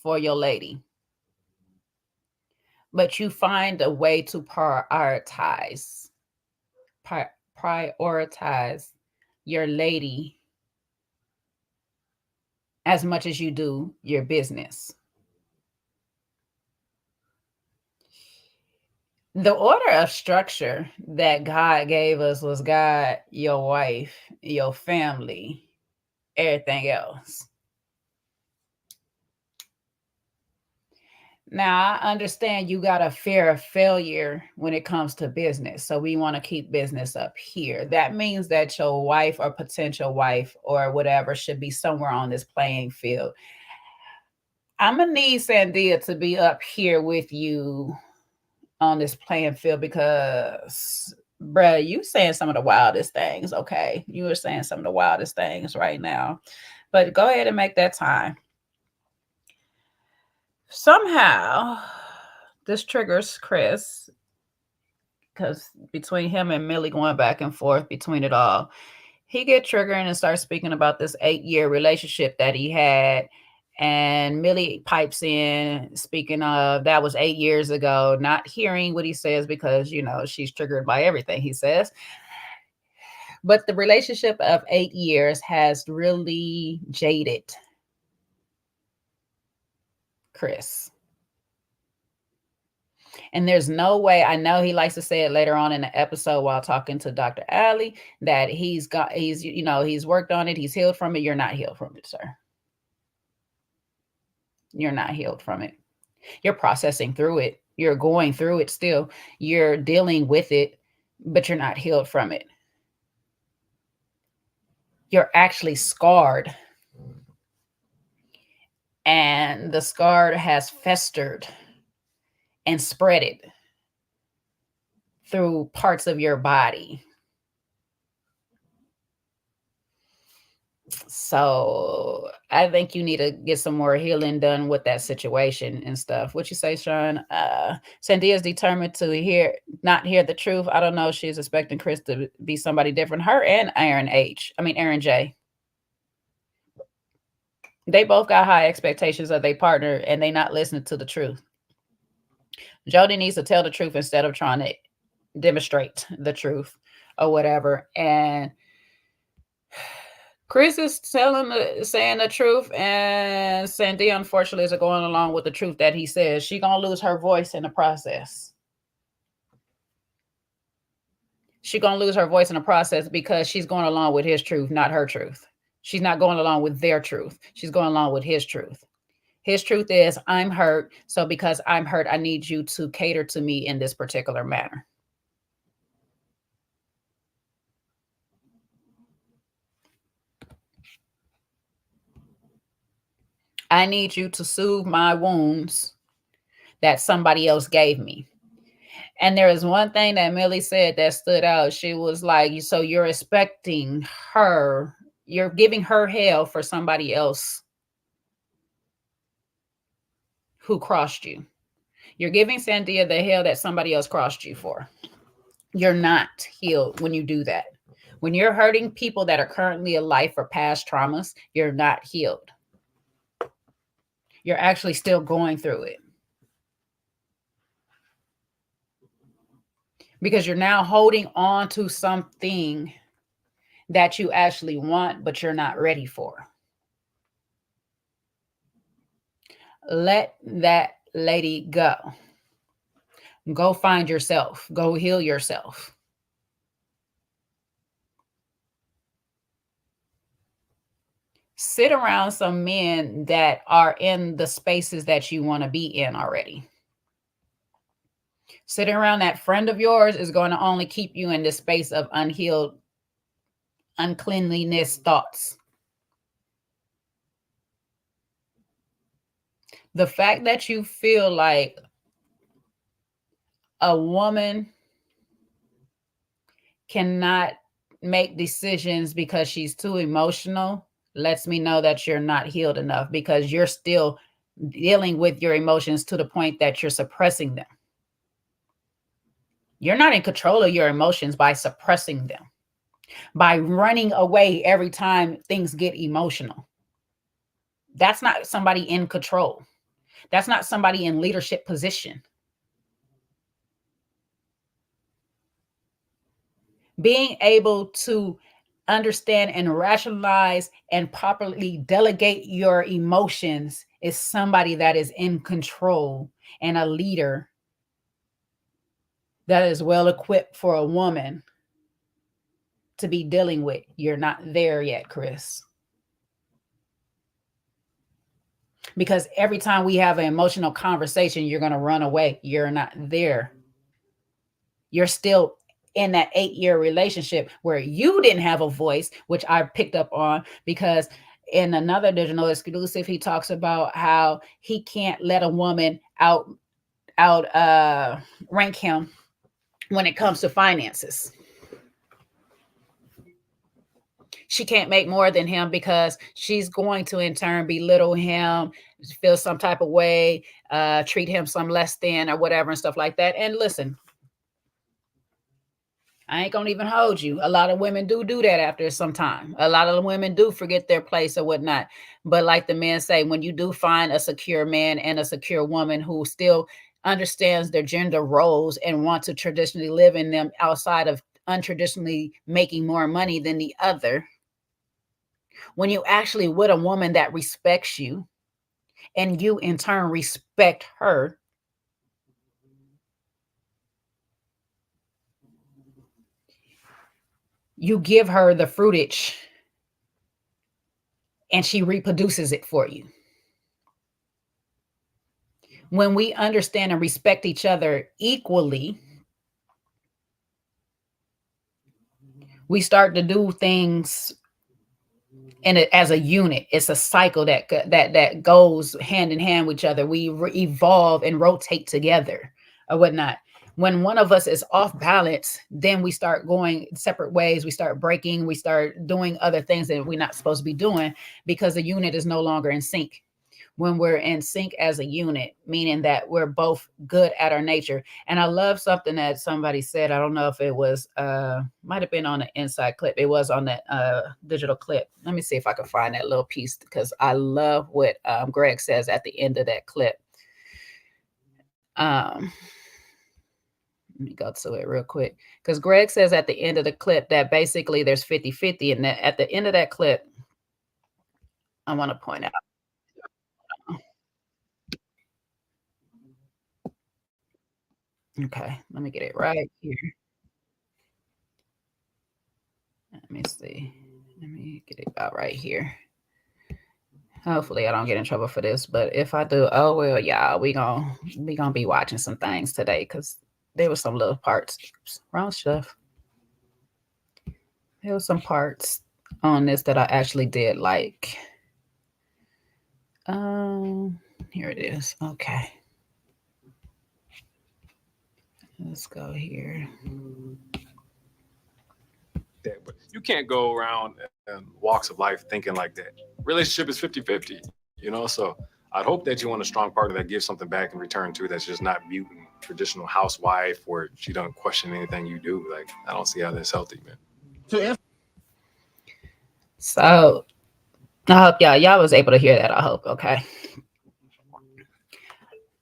Speaker 2: for your lady, but you find a way to prioritize your lady as much as you do your business. The order of structure that God gave us was God, your wife, your family, everything else. Now, I understand you got a fear of failure when it comes to business. So we want to keep business up here. That means that your wife or potential wife or whatever should be somewhere on this playing field. I'm going to need Sandia to be up here with you on this playing field because, bruh, you saying some of the wildest things, okay? You are saying some of the wildest things right now. But go ahead and make that time. Somehow, this triggers Chris because between him and Millie going back and forth between it all, he get triggered and starts speaking about this 8-year relationship that he had. And Millie pipes in, speaking of, that was 8 years ago, not hearing what he says because, you know, she's triggered by everything he says. But the relationship of 8 years has really jaded Chris. And there's no way, I know he likes to say it later on in the episode while talking to Dr. Ali, that he's worked on it, he's healed from it. You're not healed from it, sir. You're not healed from it. You're processing through it. You're going through it still. You're dealing with it, but you're not healed from it. You're actually scarred. And the scar has festered and spread it through parts of your body. So I think you need to get some more healing done with that situation and stuff. What you say, Sean? Sandia is determined to not hear the truth. I don't know if she's expecting Chris to be somebody different. Her and Aaron J. They both got high expectations of their partner and they not listening to the truth. Jody needs to tell the truth instead of trying to demonstrate the truth or whatever. And Chris is saying the truth, and Sandia, unfortunately, is going along with the truth that he says. She's going to lose her voice in the process. She's going to lose her voice in the process because she's going along with his truth, not her truth. She's not going along with their truth. She's going along with his truth. His truth is, I'm hurt. So because I'm hurt, I need you to cater to me in this particular manner. I need you to soothe my wounds that somebody else gave me. And there is one thing that Millie said that stood out. She was like, so you're expecting her, you're giving her hell for somebody else who crossed you. You're giving Sandia the hell that somebody else crossed you for. You're not healed when you do that. When you're hurting people that are currently alive for past traumas, you're not healed. You're actually still going through it. Because you're now holding on to something that you actually want, but you're not ready for. Let that lady go. Go find yourself. Go heal yourself. Sit around some men that are in the spaces that you want to be in already. Sitting around that friend of yours is going to only keep you in this space of unhealed, uncleanliness thoughts. The fact that you feel like a woman cannot make decisions because she's too emotional lets me know that you're not healed enough, because you're still dealing with your emotions to the point that you're suppressing them. You're not in control of your emotions by suppressing them, by running away every time things get emotional. That's not somebody in control. That's not somebody in leadership position. Being able to understand and rationalize and properly delegate your emotions is somebody that is in control and a leader that is well equipped for a woman to be dealing with. You're not there yet, Chris. Because every time we have an emotional conversation, you're going to run away. You're not there. You're still in that 8-year relationship where you didn't have a voice, which I picked up on, because in another digital exclusive, he talks about how he can't let a woman rank him when it comes to finances. She can't make more than him because she's going to in turn belittle him, feel some type of way, treat him some less than or whatever and stuff like that. And listen, I ain't gonna even hold you. A lot of women do that after some time. A lot of women do forget their place or whatnot. But like the men say, when you do find a secure man and a secure woman who still understands their gender roles and want to traditionally live in them outside of untraditionally making more money than the other, when you actually with a woman that respects you and you in turn respect her, you give her the fruitage and she reproduces it for you. When we understand and respect each other equally, we start to do things as a unit. It's a cycle that goes hand in hand with each other. We evolve and rotate together or whatnot. When one of us is off balance, then we start going separate ways. We start breaking. We start doing other things that we're not supposed to be doing because the unit is no longer in sync. When we're in sync as a unit, meaning that we're both good at our nature. And I love something that somebody said. I don't know if it was, might have been on the inside clip. It was on that digital clip. Let me see if I can find that little piece because I love what Greg says at the end of that clip. Let me go to it real quick. Because Greg says at the end of the clip that basically there's 50-50. And that at the end of that clip, I want to point out. Okay, let me get it right here. Let me see. Let me get it about right here. Hopefully I don't get in trouble for this, but if I do, oh well, y'all, we gonna be watching some things today because there was some little parts. Oops, wrong stuff. There was some parts on this that I actually did like. Here it is. Okay. Let's go here.
Speaker 3: That, but you can't go around and walks of life thinking like that. Relationship is 50-50, you know? So I'd hope that you want a strong partner that gives something back in return too, that's just not mutant traditional housewife where she don't question anything you do. Like, I don't see how that's healthy, man.
Speaker 2: So I hope y'all was able to hear that. I hope, okay.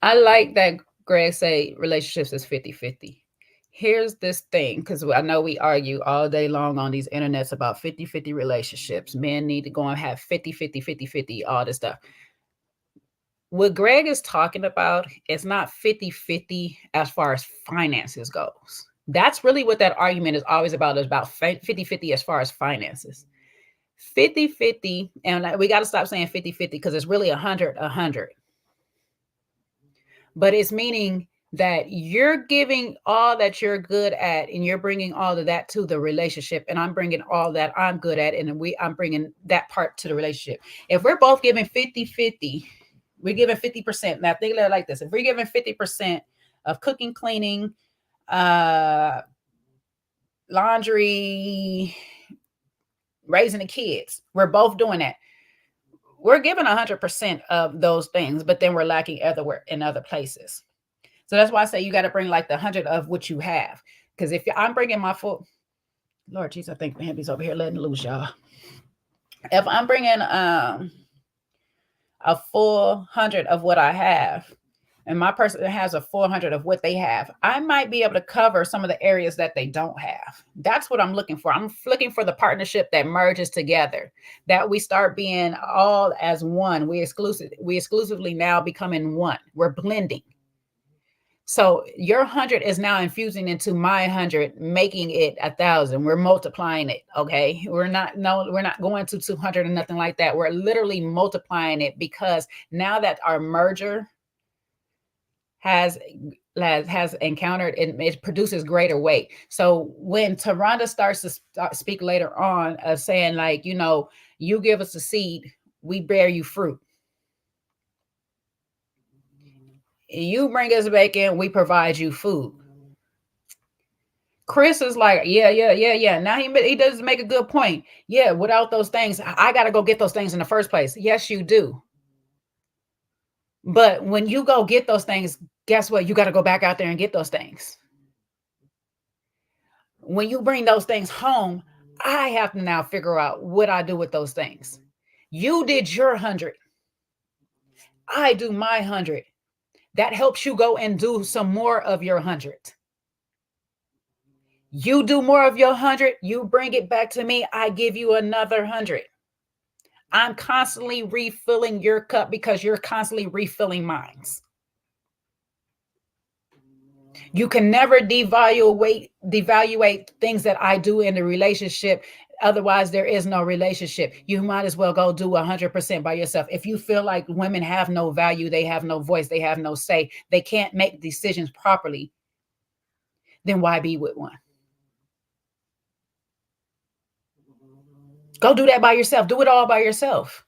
Speaker 2: I like that Greg say relationships is 50-50. Here's this thing, because I know we argue all day long on these internets about 50-50 relationships. Men need to go and have 50-50, 50-50, all this stuff. What Greg is talking about is not 50-50 as far as finances goes. That's really what that argument is always about 50-50 as far as finances. 50-50, and we got to stop saying 50-50 because it's really 100-100. But it's meaning that you're giving all that you're good at and you're bringing all of that to the relationship, and I'm bringing all that I'm good at and I'm bringing that part to the relationship. If we're both giving 50-50, we're giving 50%. Now think of it like this. If we're giving 50% of cooking, cleaning, laundry, raising the kids, we're both doing that. We're giving 100% of those things, but then we're lacking everywhere in other places. So that's why I say you got to bring like the 100 of what you have. Because if I'm bringing my full, Lord Jesus, I think Happy's over here letting loose, y'all. If I'm bringing a full 100 of what I have, and my person has a 400 of what they have, I might be able to cover some of the areas that they don't have. That's what I'm looking for. I'm looking for the partnership that merges together, that we start being all as one. We exclusively now becoming one. We're blending. So your 100 is now infusing into my 100, making it 1,000. We're multiplying it. Okay. We're not going to 200 or nothing like that. We're literally multiplying it because now that our merger has encountered, it produces greater weight. So when Taronda starts to speak later on, saying like, you know, you give us a seed, we bear you fruit. You bring us bacon, we provide you food. Chris is like, yeah. Now he does make a good point. Yeah, without those things, I got to go get those things in the first place. Yes, you do. But when you go get those things, guess what? You got to go back out there and get those things. When you bring those things home, I have to now figure out what I do with those things. You did your 100. I do my 100. That helps you go and do some more of your 100. You do more of your 100, you bring it back to me, I give you another 100. I'm constantly refilling your cup because you're constantly refilling mine. You can never devaluate things that I do in the relationship. Otherwise, there is no relationship. You might as well go do 100% by yourself. If you feel like women have no value, they have no voice, they have no say, they can't make decisions properly, then why be with one? Go do that by yourself. Do it all by yourself.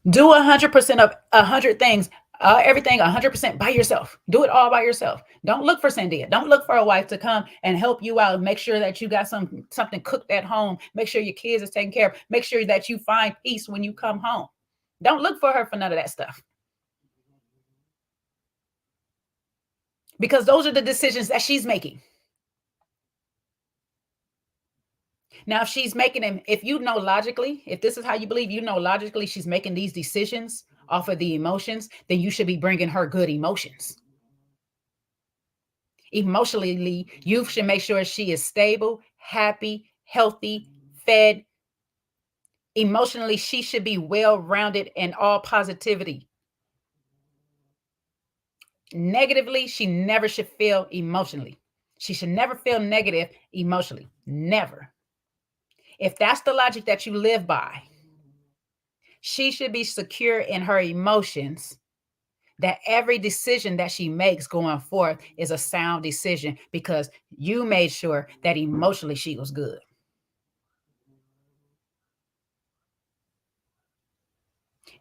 Speaker 2: Do 100% of 100 things, everything 100% by yourself. Do it all by yourself. Don't look for Sandia. Don't look for a wife to come and help you out. Make sure that you got something cooked at home. Make sure your kids are taken care of. Make sure that you find peace when you come home. Don't look for her for none of that stuff. Because those are the decisions that she's making. Now, if she's making them, if you know logically, if this is how you believe, you know logically she's making these decisions off of the emotions, then you should be bringing her good emotions. Emotionally, you should make sure she is stable, happy, healthy, fed. Emotionally, she should be well-rounded and all positivity. Negatively, she never should feel emotionally. She should never feel negative emotionally. Never. If that's the logic that you live by, she should be secure in her emotions, that every decision that she makes going forth is a sound decision because you made sure that emotionally she was good.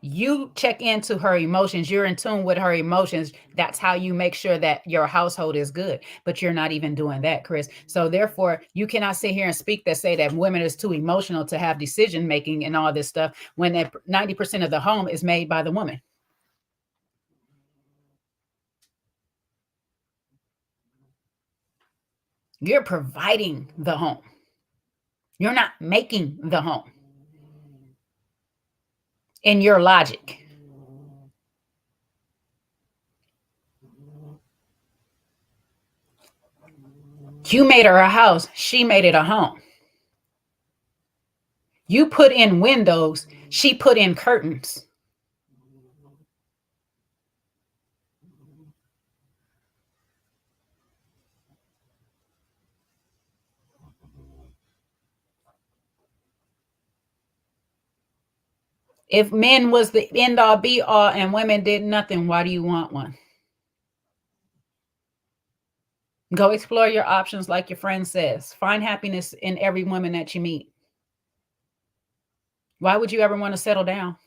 Speaker 2: You check into her emotions. You're in tune with her emotions. That's how you make sure that your household is good. But you're not even doing that, Chris. So therefore, you cannot sit here and speak that say that women is too emotional to have decision making and all this stuff when 90% of the home is made by the woman. You're providing the home. You're not making the home. In your logic. You made her a house. She made it a home. You put in windows. She put in curtains. If men was the end all be all and women did nothing, why do you want one? Go explore your options like your friend says. Find happiness in every woman that you meet. Why would you ever want to settle down?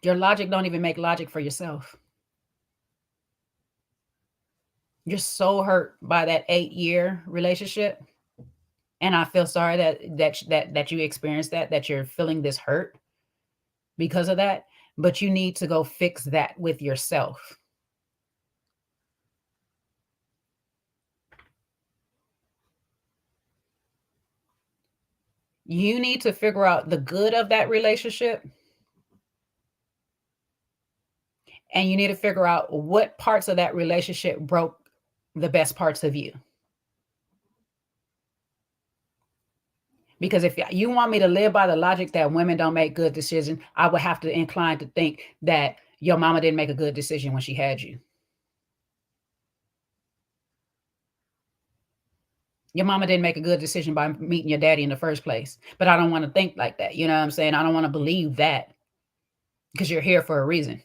Speaker 2: Your logic don't even make logic for yourself. You're so hurt by that 8-year relationship. And I feel sorry that you experienced that you're feeling this hurt because of that. But you need to go fix that with yourself. You need to figure out the good of that relationship. And you need to figure out what parts of that relationship broke the best parts of you. Because if you want me to live by the logic that women don't make good decisions, I would have to incline to think that your mama didn't make a good decision when she had you. Your mama didn't make a good decision by meeting your daddy in the first place. But I don't want to think like that. You know what I'm saying? I don't want to believe that because you're here for a reason.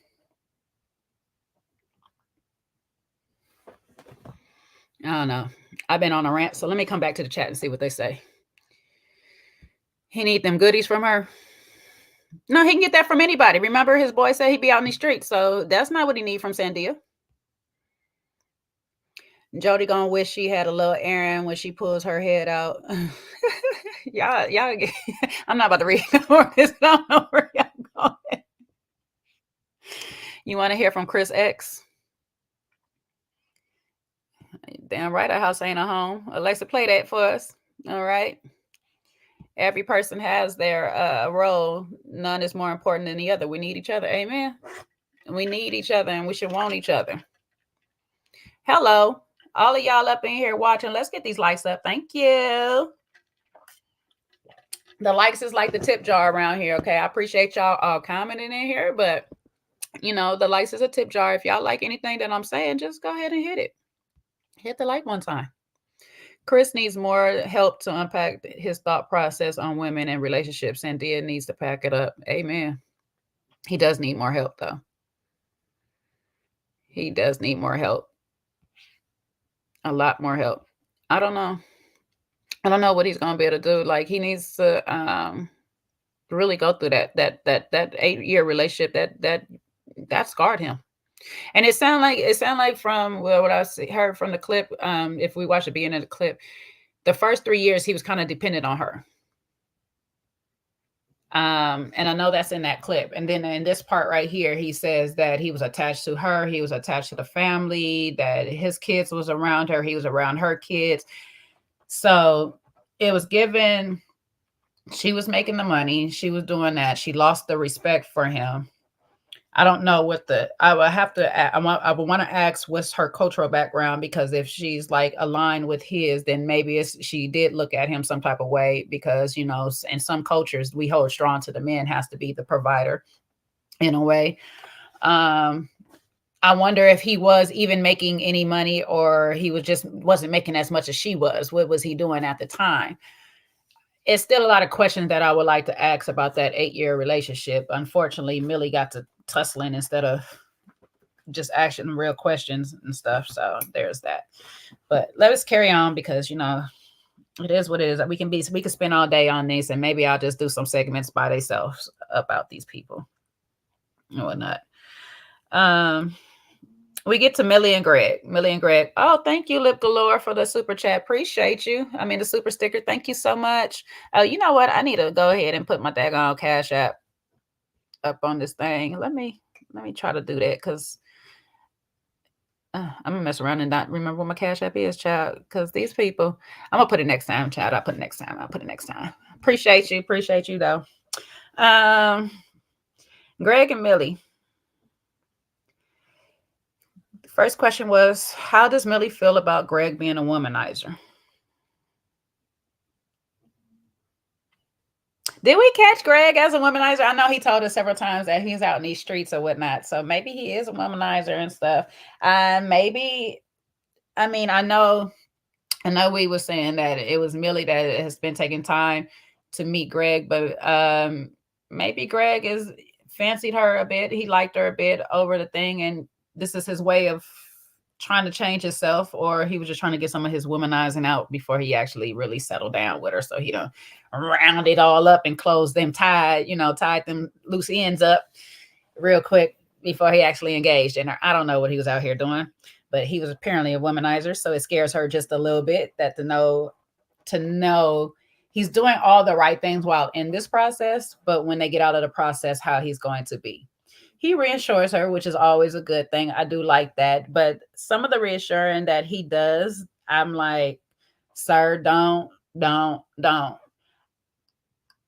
Speaker 2: I don't know. I've been on a rant, so let me come back to the chat and see what they say. He need them goodies from her. No, he can get that from anybody. Remember, his boy said he'd be out in the streets, so that's not what he need from Sandia. Jody gonna wish she had a little Aaron when she pulls her head out. y'all, I'm not about to read more because I don't know where y'all going. You want to hear from Chris X? Damn right, a house ain't a home. Alexa, play that for us. All right. Every person has their role. None is more important than the other. We need each other. Amen. We need each other and we should want each other. Hello. All of y'all up in here watching. Let's get these likes up. Thank you. The likes is like the tip jar around here. Okay. I appreciate y'all all commenting in here, but you know, the likes is a tip jar. If y'all like anything that I'm saying, just go ahead and hit it. Hit the like one time. Chris needs more help to unpack his thought process on women and relationships. And Dia needs to pack it up. Amen. He does need more help, though. He does need more help. A lot more help. I don't know. I don't know what he's going to be able to do. Like, he needs to really go through that 8-year relationship that scarred him. And it sounded like from what I heard from the clip, if we watch the beginning of the clip, the first 3 years he was kind of dependent on her. And I know that's in that clip. And then in this part right here, he says that he was attached to her. He was attached to the family, that his kids was around her. He was around her kids. So it was given, she was making the money. She was doing that. She lost the respect for him. I don't know what I would have to, I would want to ask what's her cultural background, because if she's like aligned with his, then maybe she did look at him some type of way, because, you know, in some cultures, we hold strong to the man has to be the provider in a way. I wonder if he was even making any money, or he wasn't making as much as she was. What was he doing at the time? It's still a lot of questions that I would like to ask about that 8-year relationship. Unfortunately, Millie got to tussling instead of just asking real questions and stuff. So there's that. But let us carry on, because, you know, it is what it is. We can spend all day on this, and maybe I'll just do some segments by themselves about these people and whatnot. We get to Millie and Greg. Millie and Greg. Oh, thank you, Lip Galore, for the super chat. Appreciate you. I mean, the super sticker. Thank you so much. Oh, you know what? I need to go ahead and put my daggone Cash App up on this thing. Let me try to do that, because I'm gonna mess around and not remember what my Cash App is, child. Because these people, I'm gonna put it next time, child. I'll put it next time. Appreciate you though. Greg and Millie. The first question was, how does Millie feel about Greg being a womanizer? Did we catch Greg as a womanizer? I know he told us several times that he's out in these streets or whatnot. So maybe he is a womanizer and stuff. Maybe, I mean, I know we were saying that it was Millie that has been taking time to meet Greg, but maybe Greg is fancied her a bit. He liked her a bit over the thing, and this is his way of trying to change himself, or he was just trying to get some of his womanizing out before he actually really settled down with her. So he done round it all up and closed them, tied them loose ends up real quick before he actually engaged in her. I don't know what he was out here doing, but he was apparently a womanizer. So it scares her just a little bit that to know he's doing all the right things while in this process, but when they get out of the process, how he's going to be. He reassures her, which is always a good thing. I do like that. But some of the reassuring that he does, I'm like, sir, don't. Like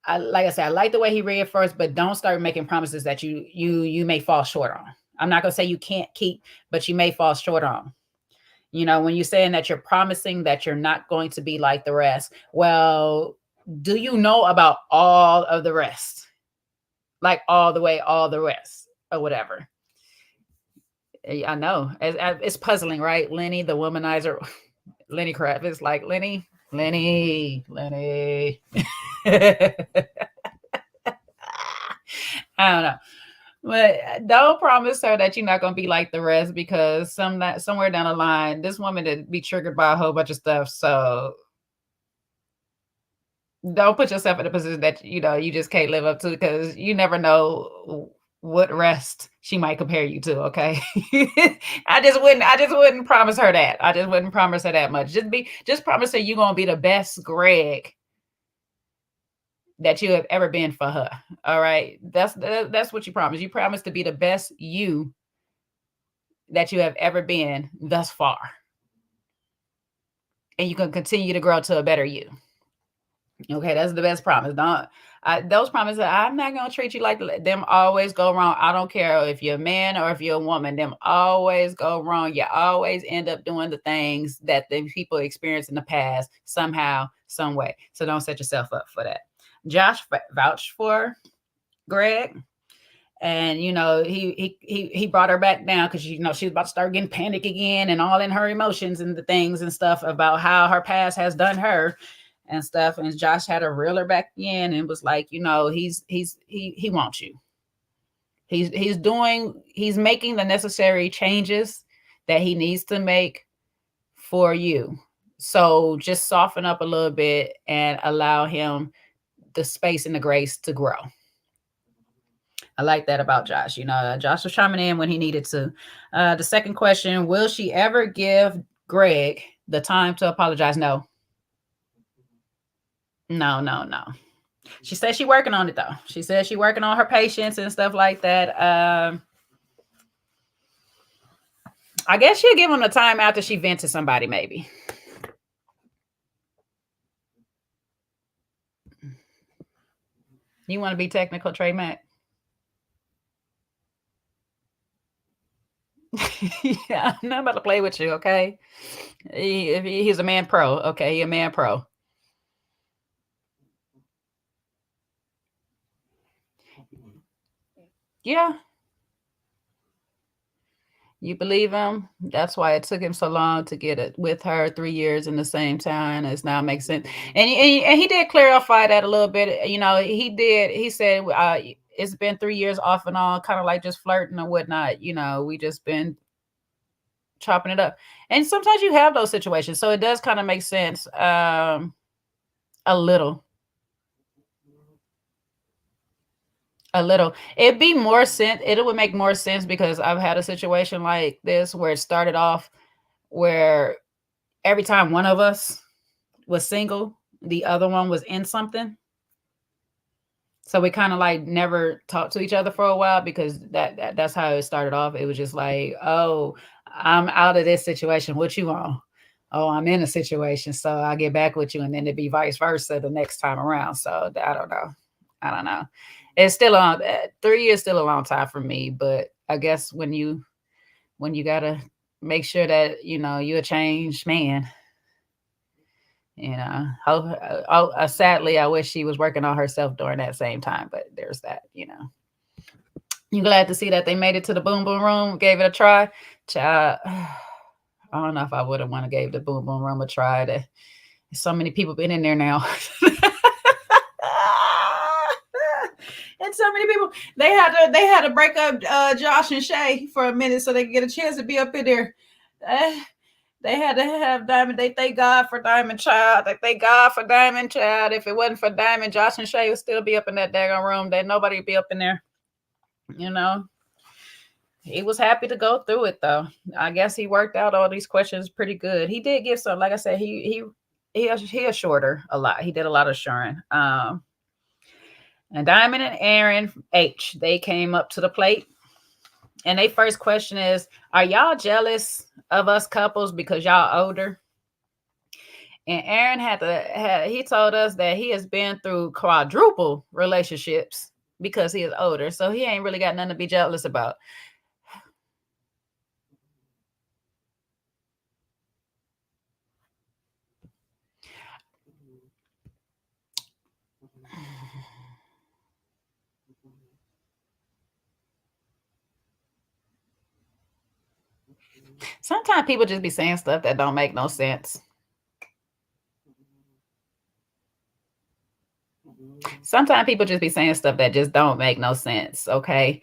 Speaker 2: I said, I like the way he reaffirms, but don't start making promises that you may fall short on. I'm not going to say you can't keep, but you may fall short on. You know, when you're saying that you're promising that you're not going to be like the rest, well, Do you know about all of the rest? Like all the rest or whatever. I know. It's puzzling, right? Lenny, the womanizer. Lenny Kravitz, like Lenny. I don't know. But don't promise her that you're not gonna be like the rest, because somewhere down the line, this woman would be triggered by a whole bunch of stuff. So don't put yourself in a position that you just can't live up to, because you never know what rest she might compare you to. Okay. I just wouldn't promise her that. I just wouldn't promise her that much. Just promise her you're gonna be the best Greg that you have ever been for her. All right. That's what you promise. You promise to be the best you that you have ever been thus far. And you can continue to grow to a better you. Okay, that's the best promise. Those promises, I'm not going to treat you like them, always go wrong. I don't care if you're a man or if you're a woman, them always go wrong. You always end up doing the things that the people experienced in the past somehow, some way. So don't set yourself up for that. Josh vouched for Greg, and he brought her back down because she was about to start getting panic again and all in her emotions and the things and stuff about how her past has done her and stuff. And Josh had to reel her back in and was like, he wants you. He's making the necessary changes that he needs to make for you. So just soften up a little bit and allow him the space and the grace to grow. I like that about Josh. Josh was chiming in when he needed to. The second question, will she ever give Greg the time to apologize? No. She said she's working on it, though. She said she's working on her patience and stuff like that. I guess she'll give him the time after she vents to somebody, maybe. You want to be technical, Trey Mack? Yeah, I'm not about to play with you, okay? He's a man pro, okay? He's a man pro. Yeah. You believe him? That's why it took him so long to get it with her, 3 years in the same time. It's now makes sense. And he did clarify that a little bit. He did. He said it's been 3 years off and on, kind of like just flirting and whatnot. We just been chopping it up. And sometimes you have those situations. So it does kind of make sense a little. It'd be more sense. It would make more sense because I've had a situation like this where it started off where every time one of us was single, the other one was in something. So we kind of like never talked to each other for a while because that's how it started off. It was just like, oh, I'm out of this situation. What you on? Oh, I'm in a situation. So I'll get back with you. And then it'd be vice versa the next time around. So I don't know. It's still on. 3 years still a long time for me, but I guess when you gotta make sure that you're a changed man. Sadly, I wish she was working on herself during that same time, but there's that. You glad to see that they made it to the boom boom room, gave it a try. Child, I don't know if I would have want to gave the boom boom room a try. There's so many people been in there now. And so many people, they had to break up Josh and Shay for a minute so they could get a chance to be up in there. They had to have Dymond. They thank God for Dymond Child. They thank God for Dymond Child. If it wasn't for Dymond, Josh and Shay would still be up in that daggone room. Nobody would be up in there. He was happy to go through it, though. I guess he worked out all these questions pretty good. He did give some, like I said, he assured her a lot. He did a lot of assuring. And Dymond and Aaron H, they came up to the plate. And their first question is, are y'all jealous of us couples because y'all older? And Aaron he told us that he has been through quadruple relationships because he is older. So he ain't really got nothing to be jealous about. Sometimes people just be saying stuff that don't make no sense. Sometimes people just be saying stuff that just don't make no sense, okay?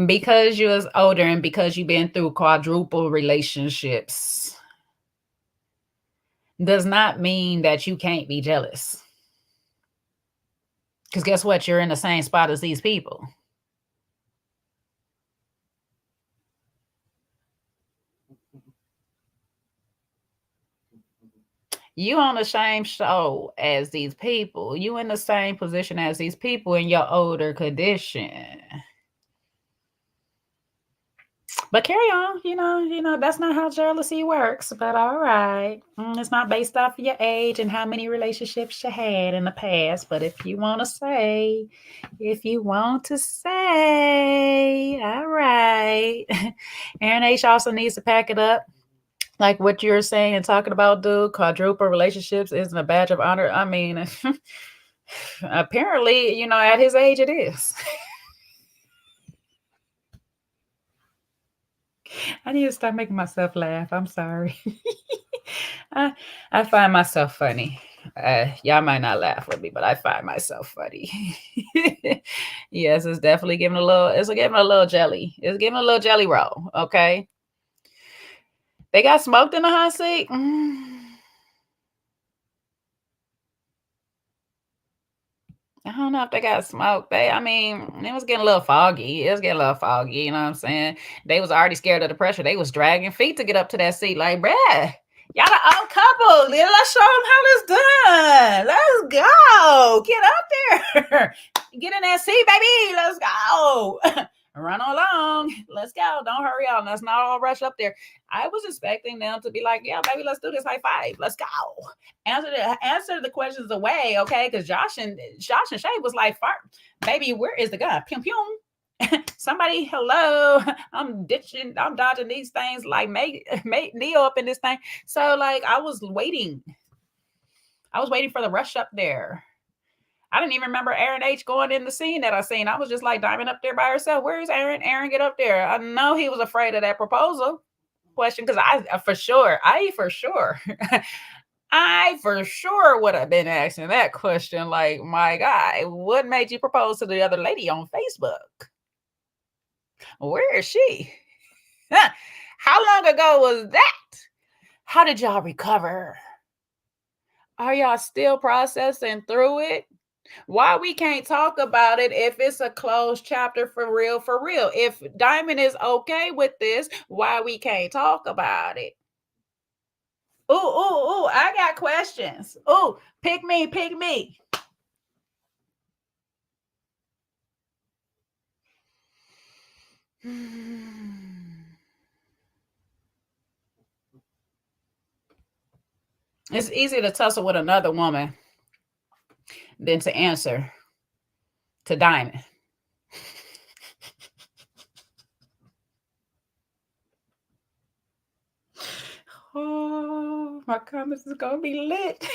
Speaker 2: Because you're older and because you've been through quadruple relationships does not mean that you can't be jealous. Because guess what? You're in the same spot as these people. You on the same show as these people. You in the same position as these people in your older condition. But carry on, you know, that's not how jealousy works. But all right. It's not based off of your age and how many relationships you had in the past. But if you want to say, all right. Aaron H also needs to pack it up. Like what you're saying and talking about, dude, quadruple relationships isn't a badge of honor. I mean, apparently, you know, at his age it is. I need to start making myself laugh. I'm sorry. I find myself funny. Y'all might not laugh with me, but I find myself funny. Yes, it's definitely giving a little jelly. It's giving a little jelly roll. Okay. They got smoked in the hot seat. I don't know if they got smoked. I mean, it was getting a little foggy. You know what I'm saying? They was already scared of the pressure. They was dragging feet to get up to that seat. Like, bruh, y'all the old couple. Let's show them how it's done. Let's go. Get up there. Get in that seat, baby. Let's go. Run along. Let's go. Don't hurry on. Let's not all rush up there. I was expecting them to be like, yeah, baby, let's do this. High five. Let's go. Answer the questions away, okay? Because Josh and Shay was like, baby, where is the gun? Pew pew. Somebody, hello. I'm dodging these things like mate Neo up in this thing. So like I was waiting for the rush up there. I didn't even remember Aaron H going in the scene that I seen. I was just like Dymond up there by herself. Where's Aaron? Aaron, get up there. I know he was afraid of that proposal question because I for sure would have been asking that question. Like, my guy, what made you propose to the other lady on Facebook? Where is she? How long ago was that? How did y'all recover? Are y'all still processing through it? Why we can't talk about it if it's a closed chapter for real? If Dymond is okay with this, why we can't talk about it? Ooh, I got questions. Ooh, pick me. It's easier to tussle with another woman than to answer to Dymond. Oh, my comments is gonna be lit.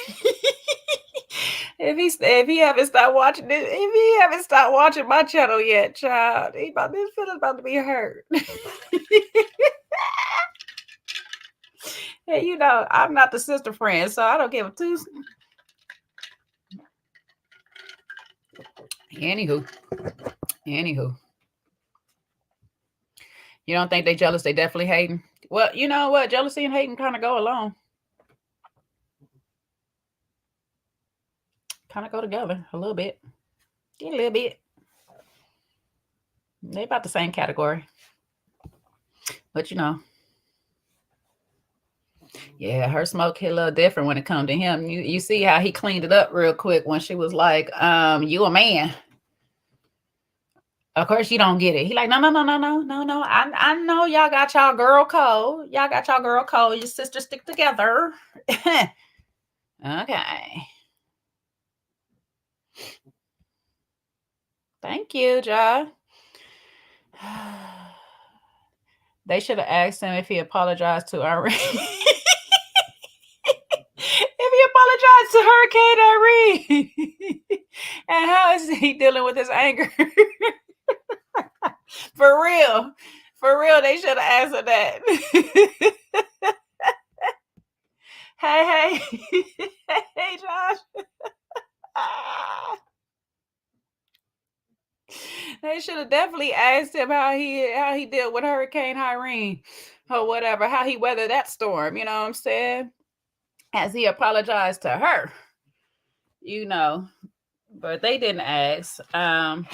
Speaker 2: If he haven't stopped watching this, if he haven't stopped watching my channel yet, child, this feeling's about to be hurt. Hey, you know, I'm not the sister friend, so I don't give a two. Anywho. You don't think they jealous? They definitely hating. Well, you know what? Jealousy and hating kind of go along. Kind of go together a little bit. A little bit. They about the same category. But you know. Yeah, her smoke hit a little different when it come to him. You see how he cleaned it up real quick when she was like, you a man. Of course you don't get it. He like, no. I know y'all got y'all girl code. Your sisters stick together. Okay. Thank you, Jod. They should have asked him if he apologized to Irene. If he apologized to Hurricane Irene. And how is he dealing with his anger? For real. For real, they should have answered that. Hey, hey, Josh. They should have definitely asked him how he dealt with Hurricane Irene or whatever, how he weathered that storm. You know what I'm saying? As he apologized to her, you know, but they didn't ask. Then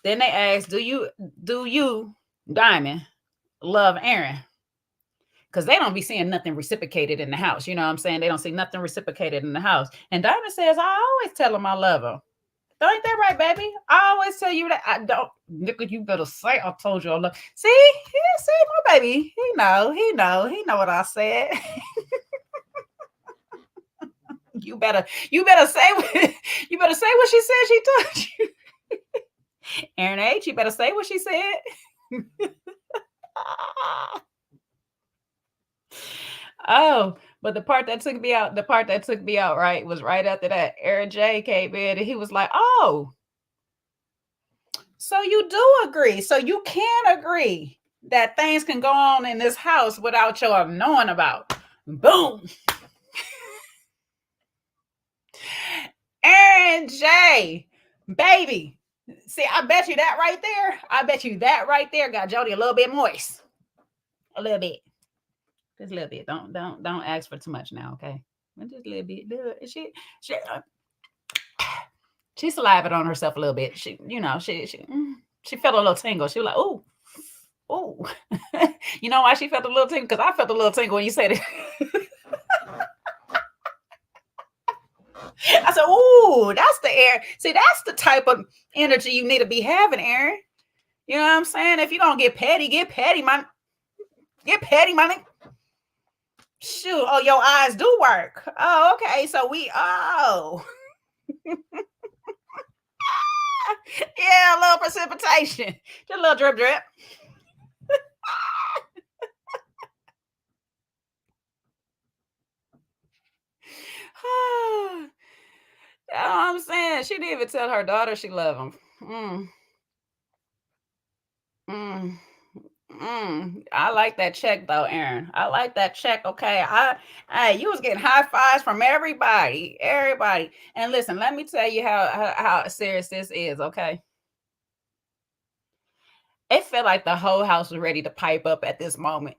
Speaker 2: they asked, do you, Dymond, love Aaron? Because they don't be seeing nothing reciprocated in the house. You know what I'm saying? They don't see nothing reciprocated in the house. And Dymond says, I always tell him I love him. Ain't that right, baby? I always tell you that. I don't. Nigga, you better say I told you I love. See, my baby. He know what I said. You better say what she said she told you. Aaron H, you better say what she said. Oh, but the part that took me out, right, was right after that. Aaron J came in and he was like, oh, so you do agree. So you can agree that things can go on in this house without your knowing about. Boom. Aaron J, baby. See, I bet you that right there got Jody a little bit moist. A little bit. Just a little bit. Don't ask for too much now, okay? Just a little bit. She salivated on herself a little bit. She felt a little tingle. She was like, ooh. You know why she felt a little tingle? Because I felt a little tingle when you said it. I said, ooh, that's the air. See, that's the type of energy you need to be having, Aaron. You know what I'm saying? If you don't get petty, man. Get petty, man. Shoot. Oh, your eyes do work. Oh, okay. So yeah, a little precipitation. Just a little drip. You know what I'm saying? She didn't even tell her daughter she loved him. I like that check though, Aaron. I like that check. Okay. You was getting high fives from everybody. And listen, let me tell you how serious this is, okay? It felt like the whole house was ready to pipe up at this moment.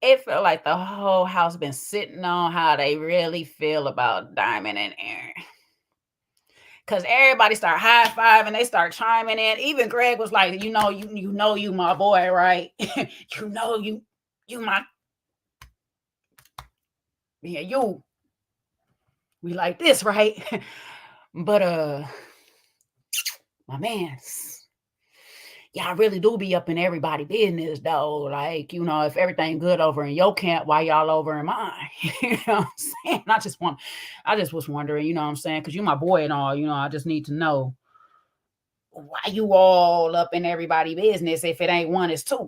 Speaker 2: It felt like the whole house been sitting on how they really feel about Dymond and Aaron. Because everybody start high-fiving, they start chiming in. Even Greg was like, you my boy, right? you my, yeah, you. We like this, right? But my man, y'all really do be up in everybody's business, though. Like, if everything good over in your camp, why y'all over in mine? You know what I'm saying? I just was wondering, you know what I'm saying? Because you my boy and all, I just need to know why you all up in everybody's business. If it ain't one, it's two.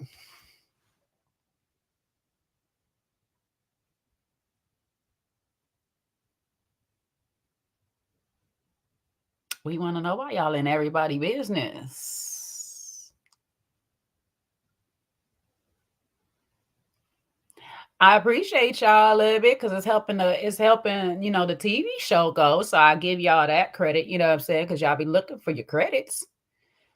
Speaker 2: We want to know why y'all in everybody's business. I appreciate y'all a little bit because it's helping the TV show go. So I give y'all that credit, you know what I'm saying? Because y'all be looking for your credits.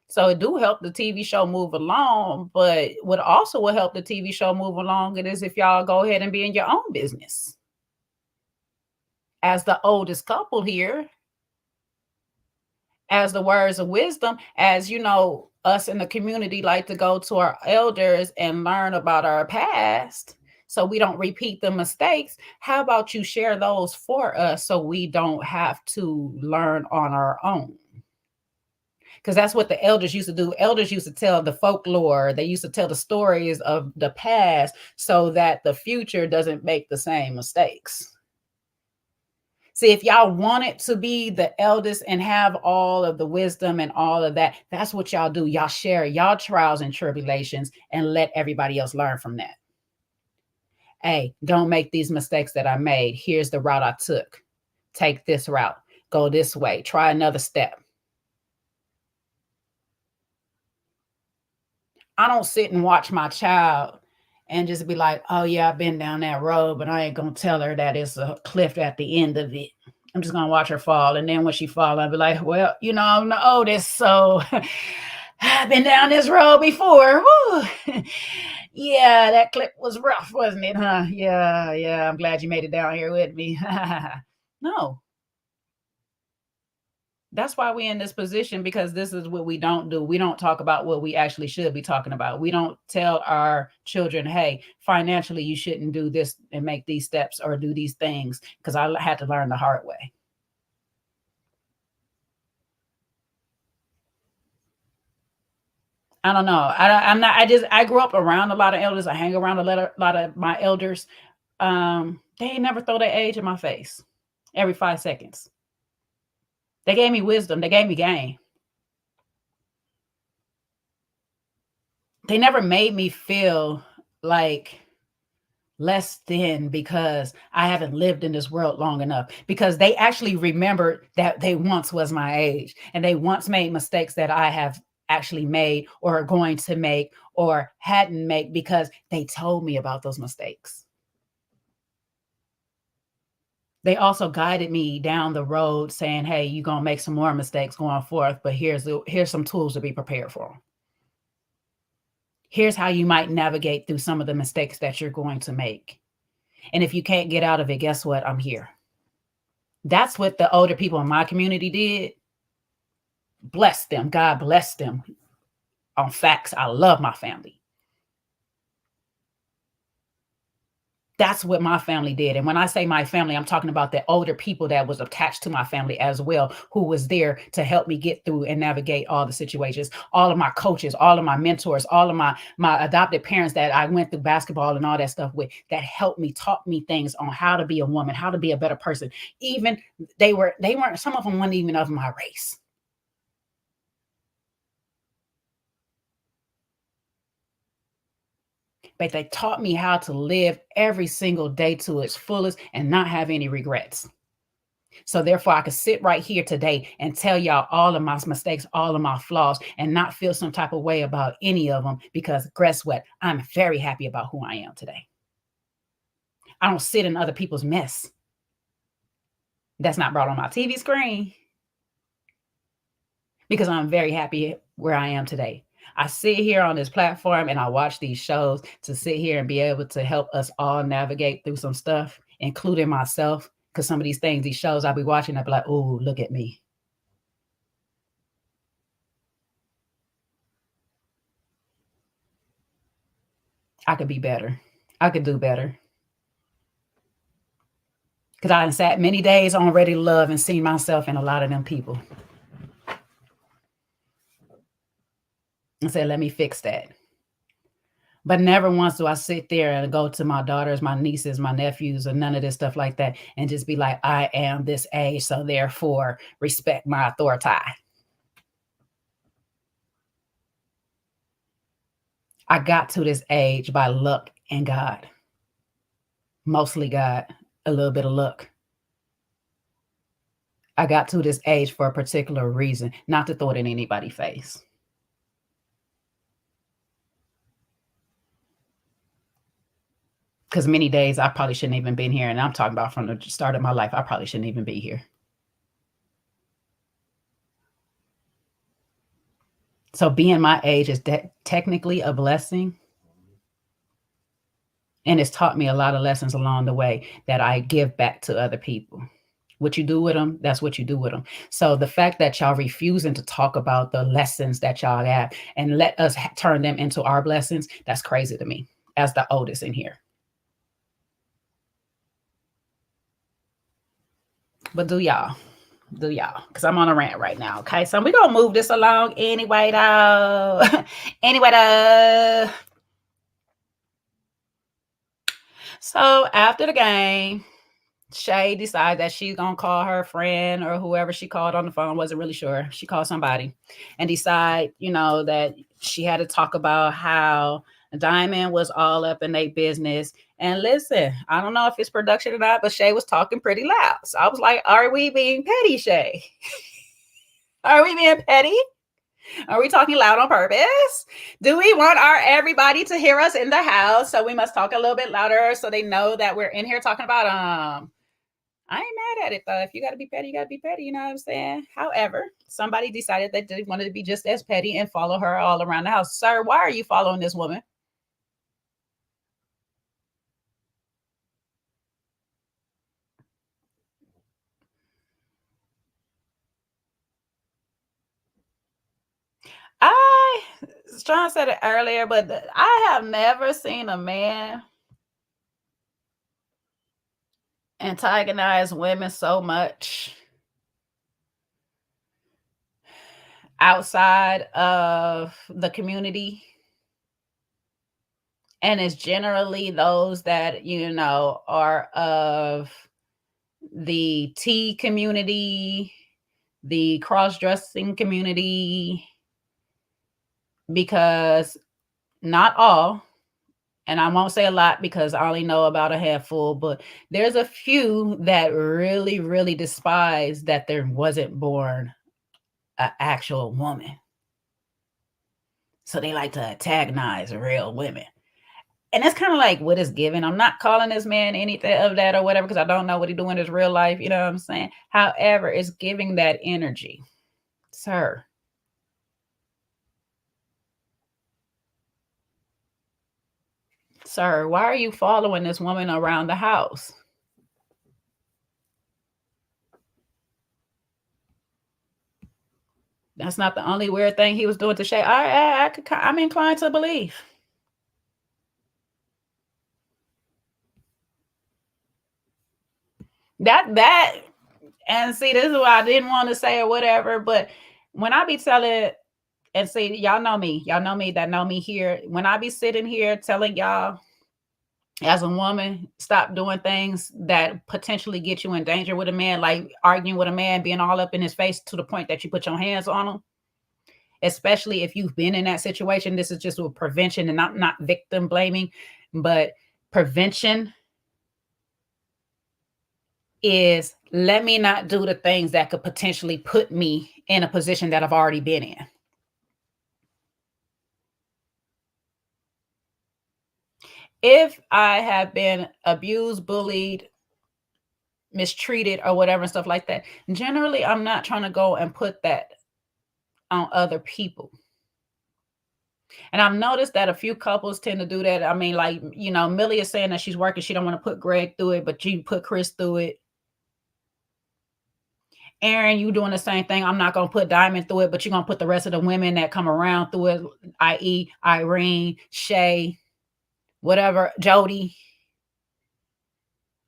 Speaker 2: So it do help the TV show move along. But what also will help the TV show move along it is if y'all go ahead and be in your own business. As the oldest couple here, as the words of wisdom, as us in the community like to go to our elders and learn about our past so we don't repeat the mistakes. How about you share those for us so we don't have to learn on our own? Because that's what the elders used to do. Elders used to tell the folklore. They used to tell the stories of the past so that the future doesn't make the same mistakes. See, if y'all wanted to be the eldest and have all of the wisdom and all of that, that's what y'all do. Y'all share y'all trials and tribulations and let everybody else learn from that. Hey, don't make these mistakes that I made. Here's the route I took. Take this route. Go this way. Try another step. I don't sit and watch my child and just be like, oh yeah, I've been down that road, but I ain't gonna tell her that it's a cliff at the end of it. I'm just gonna watch her fall. And then when she fall, I'll be like, well, you know, I'm the oldest, so I've been down this road before. Woo. Yeah, that clip was rough, wasn't it? Huh? Yeah. I'm glad you made it down here with me. No. That's why we're in this position, because this is what we don't do. We don't talk about what we actually should be talking about. We don't tell our children, hey, financially, you shouldn't do this and make these steps or do these things, because I had to learn the hard way. I don't know. I grew up around a lot of elders. I hang around a lot of my elders. They never throw their age in my face every 5 seconds. They gave me wisdom. They gave me game. They never made me feel like less than because I haven't lived in this world long enough, because they actually remembered that they once was my age and they once made mistakes that I have actually made or are going to make or hadn't made, because they told me about those mistakes. They also guided me down the road saying, hey, you're going to make some more mistakes going forth, but here's some tools to be prepared for. Here's how you might navigate through some of the mistakes that you're going to make. And if you can't get out of it, guess what? I'm here. That's what the older people in my community did. Bless them. God bless them. On facts, I love my family. That's what my family did. And when I say my family, I'm talking about the older people that was attached to my family as well, who was there to help me get through and navigate all the situations. All of my coaches, all of my mentors, all of my adopted parents that I went through basketball and all that stuff with, that helped me, taught me things on how to be a woman, how to be a better person. Even they weren't, some of them weren't even of my race. But they taught me how to live every single day to its fullest and not have any regrets. So therefore, I could sit right here today and tell y'all all of my mistakes, all of my flaws, and not feel some type of way about any of them, because guess what? I'm very happy about who I am today. I don't sit in other people's mess. That's not brought on my TV screen, because I'm very happy where I am today. I sit here on this platform and I watch these shows to sit here and be able to help us all navigate through some stuff, including myself, because some of these things, these shows I'll be watching, I'll be like, oh, look at me. I could be better. I could do better. Because I sat many days on Ready to Love and seen myself in a lot of them people. And said, let me fix that. But never once do I sit there and go to my daughters, my nieces, my nephews, or none of this stuff like that, and just be like, I am this age, so therefore respect my authority. I got to this age by luck and God. Mostly God, a little bit of luck. I got to this age for a particular reason, not to throw it in anybody's face. Because many days I probably shouldn't even been here. And I'm talking about from the start of my life, I probably shouldn't even be here. So being my age is technically a blessing. And it's taught me a lot of lessons along the way that I give back to other people. What you do with them, that's what you do with them. So the fact that y'all refusing to talk about the lessons that y'all have and let us turn them into our blessings, that's crazy to me as the oldest in here. But do y'all, because I'm on a rant right now. Okay, so we're gonna move this along anyway, though. So after the game, Shay decides that she's gonna call her friend or whoever she called on the phone. Wasn't really sure. She called somebody and decide, that she had to talk about how Dymond was all up in their business. And listen, I don't know if it's production or not, but Shay was talking pretty loud. So I was like, are we being petty, Shay? Are we being petty? Are we talking loud on purpose? Do we want everybody to hear us in the house? So we must talk a little bit louder so they know that we're in here talking about I ain't mad at it though. If you gotta be petty, you gotta be petty, you know what I'm saying? However, somebody decided that they wanted to be just as petty and follow her all around the house. Sir, why are you following this woman? Strong said it earlier, but I have never seen a man antagonize women so much outside of the community. And it's generally those that, you know, are of the T community, the cross-dressing community, because not all, and I won't say a lot because I only know about a handful, but there's a few that really, really despise that there wasn't born an actual woman. So they like to antagonize real women. And it's kind of like what is given. I'm not calling this man anything of that or whatever, because I don't know what he's doing in his real life. You know what I'm saying? However, it's giving that energy. Sir. Sir, why are you following this woman around the house? That's not the only weird thing he was doing to Shay. I'm inclined to believe. That, and see, this is what I didn't want to say or whatever, but when I be telling, and see, y'all know me that know me here. When I be sitting here telling y'all as a woman, stop doing things that potentially get you in danger with a man, like arguing with a man, being all up in his face to the point that you put your hands on him. Especially if you've been in that situation. This is just with prevention and not victim blaming, but prevention is let me not do the things that could potentially put me in a position that I've already been in. If I have been abused, bullied, mistreated, or whatever and stuff like that, generally I'm not trying to go and put that on other people. And I've noticed that a few couples tend to do that. I mean, like, you know, Millie is saying that she's working. She don't want to put Greg through it, but you put Chris through it. Aaron, you doing the same thing. I'm not going to put Dymond through it, but you're going to put the rest of the women that come around through it, i.e. Irene, Shay, whatever, Jody,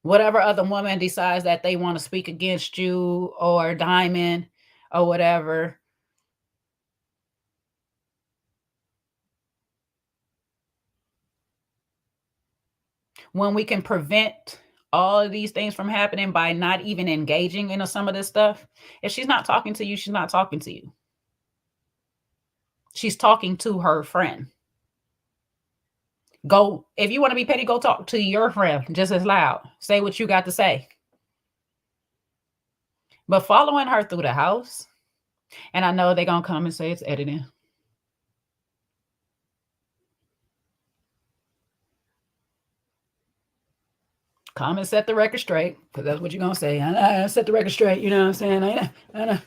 Speaker 2: whatever other woman decides that they want to speak against you or Dymond or whatever. When we can prevent all of these things from happening by not even engaging in some of this stuff. If she's not talking to you, she's not talking to you. She's talking to her friend. Go, if you want to be petty, go talk to your friend just as loud. Say what you got to say. But following her through the house, and I know they're going to come and say it's editing. Come and set the record straight, because that's what you're going to say. I set the record straight, you know what I'm saying? I know.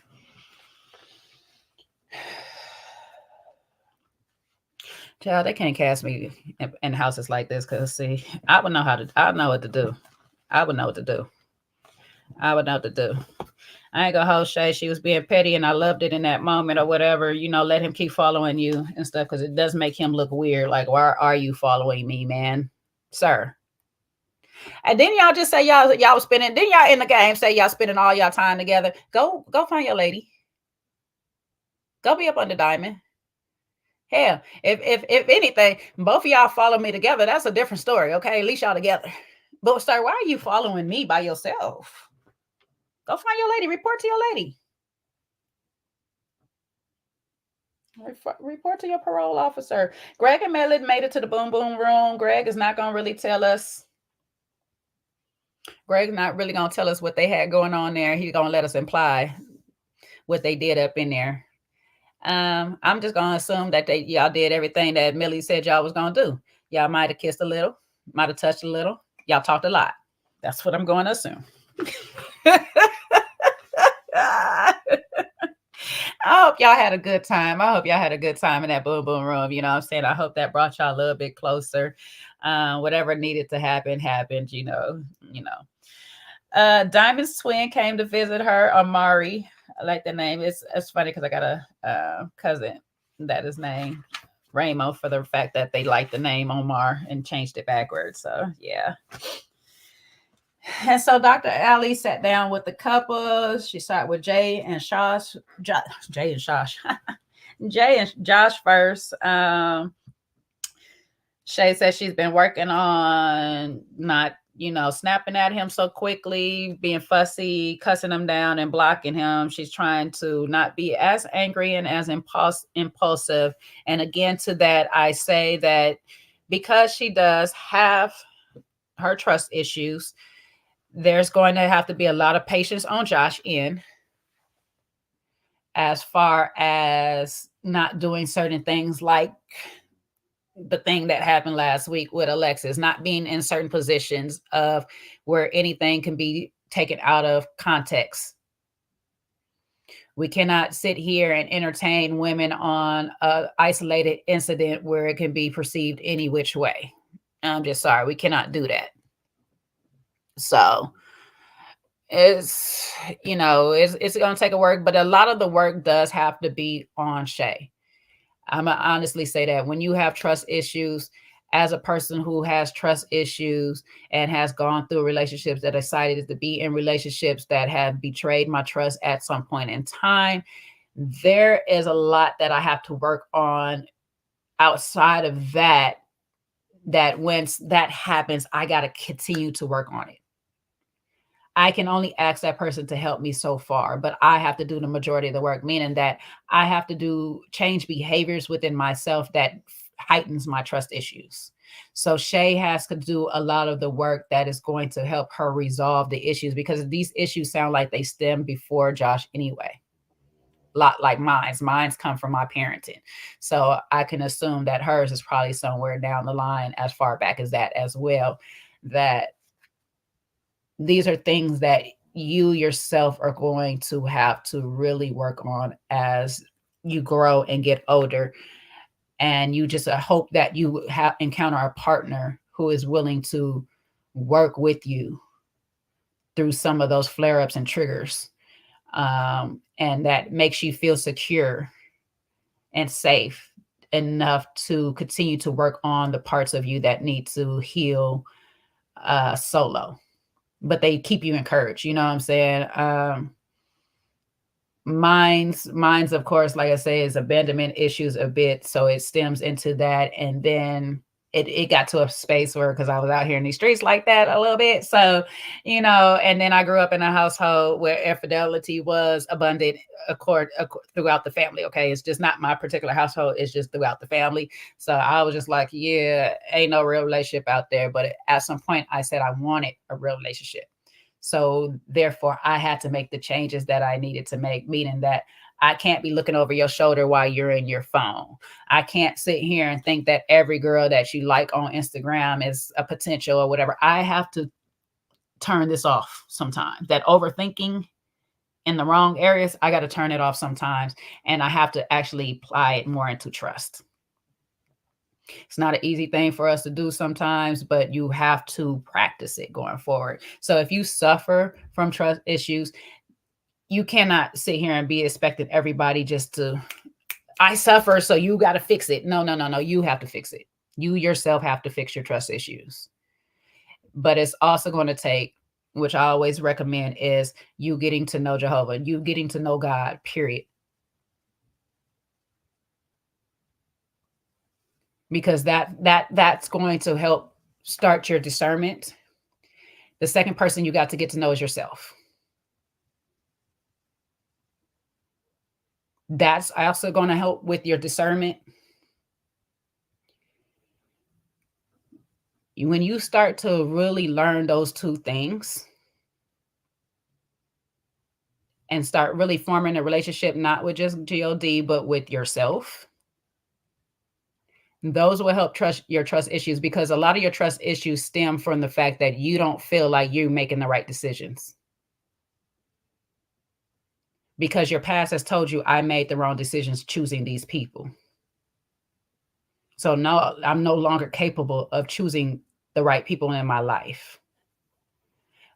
Speaker 2: Child, they can't cast me in houses like this, because, see, I know what to do. I would know what to do. I ain't gonna hold Shay. She was being petty, and I loved it in that moment or whatever. You know, let him keep following you and stuff, because it does make him look weird. Like, why are you following me, man? Sir. And then y'all just say y'all spending, then y'all in the game say y'all spending all y'all time together. Go find your lady. Go be up under Dymond. Hell, if anything, both of y'all follow me together, that's a different story. Okay, at least y'all together. But sir, why are you following me by yourself? Go find your lady. Report to your lady. Report to your parole officer. Greg and Millie made it to the boom boom room. Greg is not gonna really tell us. Greg's not really going to tell us what they had going on there. He's going to let us imply what they did up in there. I'm just gonna assume that y'all did everything that Millie said y'all was gonna do. Y'all might have kissed a little, might have touched a little. Y'all talked a lot. That's what I'm going to assume. I hope y'all had a good time. I hope y'all had a good time in that boom boom room. You know what I'm saying? I hope that brought y'all a little bit closer. Whatever needed to happen happened. You know. Dymond's twin came to visit her, Amari. I like the name. It's funny because I got a cousin that is named Ramo for the fact that they liked the name Omar and changed it backwards. So yeah. And so Dr. Ali sat down with the couple. She started with Jay and Josh. Jay and Josh first. Shay says she's been working on not, snapping at him so quickly, being fussy, cussing him down and blocking him. She's trying to not be as angry and as impulsive. And again, to that, I say that because she does have her trust issues, there's going to have to be a lot of patience on Josh end as far as not doing certain things like the thing that happened last week with Alexis, not being in certain positions of where anything can be taken out of context. We cannot sit here and entertain women on an isolated incident where it can be perceived any which way. I'm just sorry. We cannot do that. So it's going to take a work, but a lot of the work does have to be on Shay. I'm going to honestly say that when you have trust issues, as a person who has trust issues and has gone through relationships that decided to be in relationships that have betrayed my trust at some point in time, there is a lot that I have to work on outside of that when that happens, I got to continue to work on it. I can only ask that person to help me so far, but I have to do the majority of the work, meaning that I have to change behaviors within myself that heightens my trust issues. So Shay has to do a lot of the work that is going to help her resolve the issues, because these issues sound like they stem before Josh anyway. A lot like mine's. Mine's come from my parenting. So I can assume that hers is probably somewhere down the line as far back as that as well, that these are things that you yourself are going to have to really work on as you grow and get older. And you just hope that you encounter a partner who is willing to work with you through some of those flare-ups and triggers. And that makes you feel secure and safe enough to continue to work on the parts of you that need to heal solo. But they keep you encouraged. You know what I'm saying? Mine's, of course, like I say, is abandonment issues a bit. So it stems into that. And then it got to a space where, because I was out here in these streets like that a little bit. So, and then I grew up in a household where infidelity was abundant throughout the family. Okay. It's just not my particular household. It's just throughout the family. So I was just like, yeah, ain't no real relationship out there. But at some point I said I wanted a real relationship. So therefore I had to make the changes that I needed to make, meaning that I can't be looking over your shoulder while you're in your phone. I can't sit here and think that every girl that you like on Instagram is a potential or whatever. I have to turn this off sometimes. That overthinking in the wrong areas, I got to turn it off sometimes. And I have to actually apply it more into trust. It's not an easy thing for us to do sometimes, but you have to practice it going forward. So if you suffer from trust issues, you cannot sit here and be expecting everybody just to, I suffer, so you got to fix it. No. You have to fix it. You yourself have to fix your trust issues. But it's also going to take, which I always recommend, is you getting to know Jehovah, you getting to know God, period. Because that's going to help start your discernment. The second person you got to get to know is yourself. That's also going to help with your discernment. When you start to really learn those two things and start really forming a relationship, not with just God, but with yourself. Those will help your trust issues, because a lot of your trust issues stem from the fact that you don't feel like you're making the right decisions. Because your past has told you, I made the wrong decisions choosing these people. So no, I'm no longer capable of choosing the right people in my life.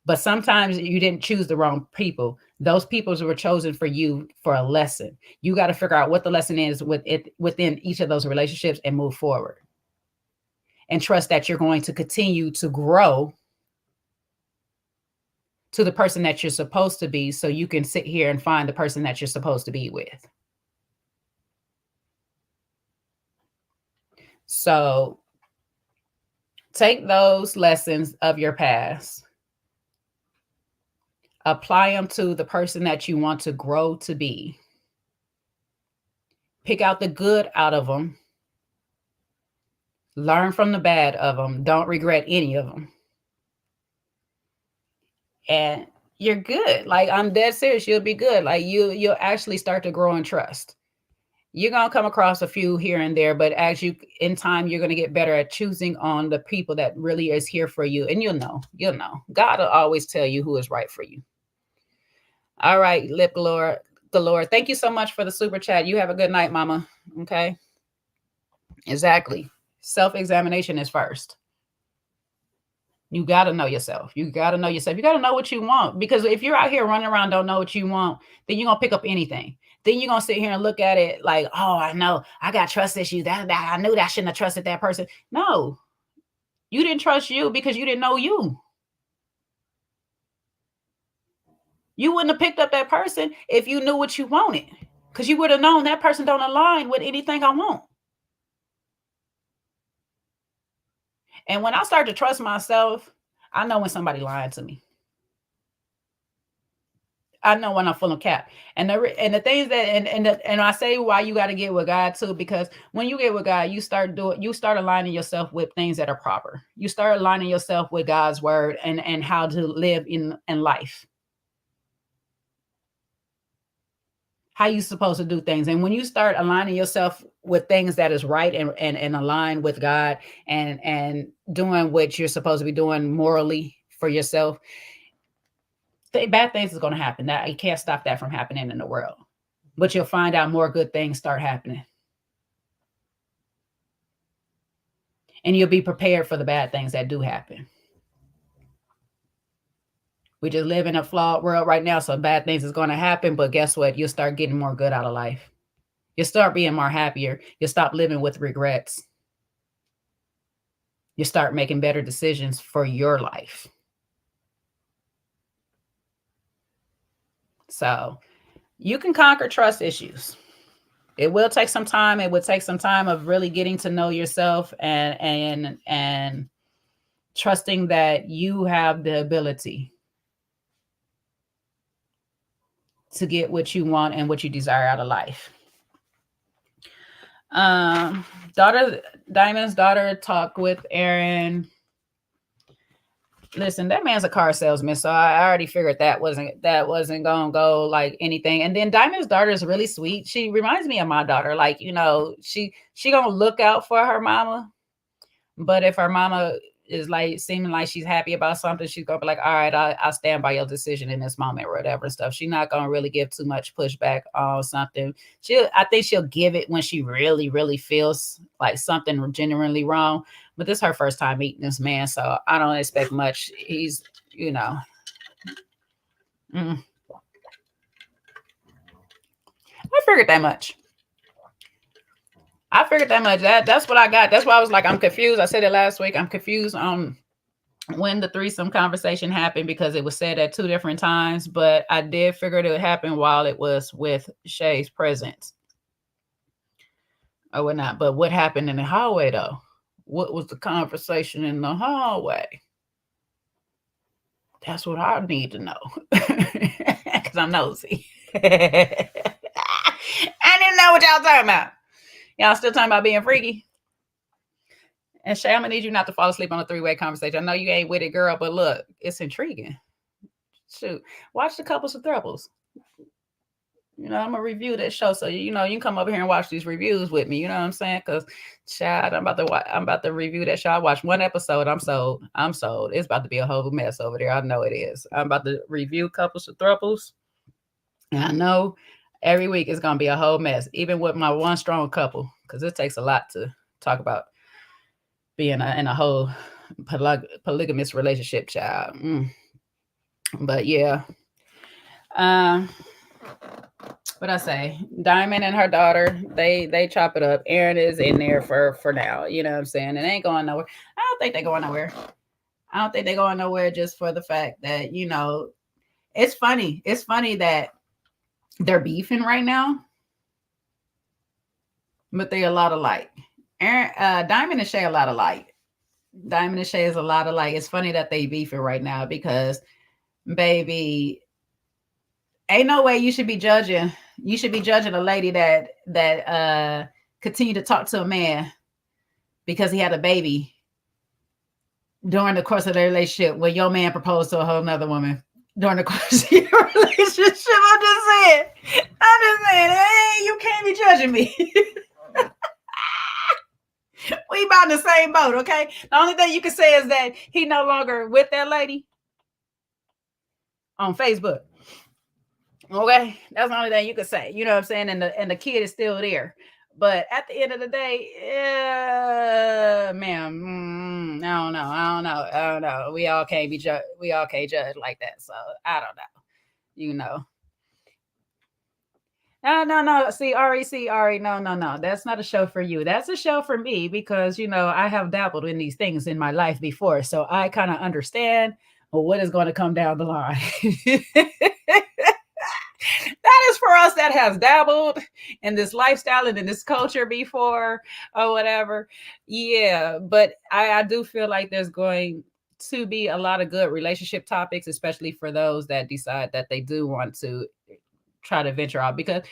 Speaker 2: But sometimes you didn't choose the wrong people. Those people were chosen for you for a lesson. You got to figure out what the lesson is within each of those relationships and move forward. And trust that you're going to continue to grow to the person that you're supposed to be, so you can sit here and find the person that you're supposed to be with. So take those lessons of your past, apply them to the person that you want to grow to be. Pick out the good out of them. Learn from the bad of them. Don't regret any of them. And you're good. Like, I'm dead serious. You'll be good. Like, you'll actually start to grow in trust. You're going to come across a few here and there, but as you, in time, you're going to get better at choosing on the people that really is here for you. And you'll know. God will always tell you who is right for you. All right, Lip Galore. Thank you so much for the super chat. You have a good night, mama. Okay. Exactly. Self-examination is first. You got to know yourself. You got to know yourself. You got to know what you want, because if you're out here running around, don't know what you want, then you're going to pick up anything. Then you're going to sit here and look at it like, oh, I know I got trust issues. That I knew that I shouldn't have trusted that person. No, you didn't trust you because you didn't know you. You wouldn't have picked up that person if you knew what you wanted, because you would have known that person don't align with anything I want. And when I start to trust myself, I know when somebody lying to me. I know when I'm full of cap. And the things that and I say why you got to get with God too, because when you get with God, you start aligning yourself with things that are proper. You start aligning yourself with God's word and how to live in life. How you supposed to do things. And when you start aligning yourself with things that is right and align with God and doing what you're supposed to be doing morally for yourself, bad things is going to happen. That you can't stop that from happening in the world, but you'll find out more good things start happening. And you'll be prepared for the bad things that do happen. We just live in a flawed world right now, so bad things is going to happen. But guess what? You'll start getting more good out of life. You'll start being more happier. You'll stop living with regrets. You start making better decisions for your life. So you can conquer trust issues. It will take some time. It would take some time of really getting to know yourself and trusting that you have the ability to get what you want and what you desire out of life. Dymond's daughter talked with Aaron. Listen, that man's a car salesman, so I already figured that wasn't gonna go like anything. And then Dymond's daughter is really sweet. She reminds me of my daughter. Like, she gonna look out for her mama, but if her mama is like seeming like she's happy about something, she's gonna be like, all right, I'll stand by your decision in this moment or whatever and stuff. She's not gonna really give too much pushback on something. I think she'll give it when she really, really feels like something genuinely wrong. But this is her first time meeting this man, so I don't expect much. He's, I figured that much. That's what I got. That's why I was like, I'm confused. I said it last week. I'm confused on when the threesome conversation happened because it was said at 2 different times, but I did figure it would happen while it was with Shay's presence or whatnot. But what happened in the hallway though? What was the conversation in the hallway? That's what I need to know because I'm nosy. I didn't know what y'all talking about. Y'all still talking about being freaky? And Shay, I'm gonna need you not to fall asleep on a 3-way conversation. I know you ain't with it, girl, but look, it's intriguing. Shoot, watch the couples of throubles. You know, I'm gonna review that show, so you know you can come over here and watch these reviews with me. You know what I'm saying? Because, child, I'm about to review that show. I watched one episode. I'm sold. I'm sold. It's about to be a whole mess over there. I know it is. I'm about to review couples to thruples, and I know every week it's gonna be a whole mess, even with my one strong couple, because it takes a lot to talk about being in a whole polygamous relationship, child. But yeah. What I say, Dymond and her daughter, they chop it up. Aaron is in there for now. You know what I'm saying? It ain't going nowhere. I don't think they're going nowhere. I don't think they're going nowhere just for the fact that, you know, it's funny. It's funny that they're beefing right now, but they're a lot alike. Aaron, Dymond and Shay a lot alike. Dymond and Shay is a lot alike. It's funny that they beefing right now because, baby, ain't no way you should be judging. You should be judging a lady that continue to talk to a man because he had a baby during the course of their relationship when your man proposed to a whole nother woman during the course of your relationship. I'm just saying, hey, you can't be judging me. We about in the same boat, okay? The only thing you can say is that he no longer with that lady on Facebook. Okay, that's the only thing you can say. You know what I'm saying? And the kid is still there. But at the end of the day, ma'am, I don't know. We all can't be judged. We all can't judge like that. So I don't know. You know. No. See, Ari, no. That's not a show for you. That's a show for me because, you know, I have dabbled in these things in my life before. So I kind of understand what is going to come down the line. That is for us that has dabbled in this lifestyle and in this culture before or whatever. Yeah, but I do feel like there's going to be a lot of good relationship topics, especially for those that decide that they do want to try to venture out because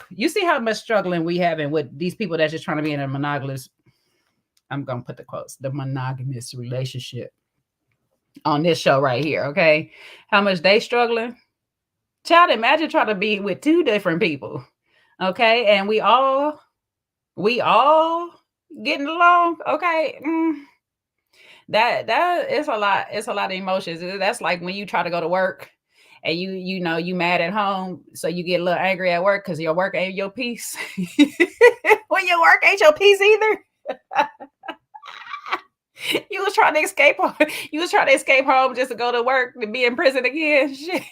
Speaker 2: you see how much struggling we having with these people that's just trying to be in a monogamous, I'm going to put the quotes, the monogamous relationship on this show right here, okay? How much they struggling. Child, imagine trying to be with two different people, okay? And we all getting along, okay? That is a lot. It's a lot of emotions. That's like when you try to go to work and you know you mad at home, so you get a little angry at work because your work ain't your peace. When your work ain't your peace either. You was trying to escape home. You was trying to escape home just to go to work to be in prison again. Shit.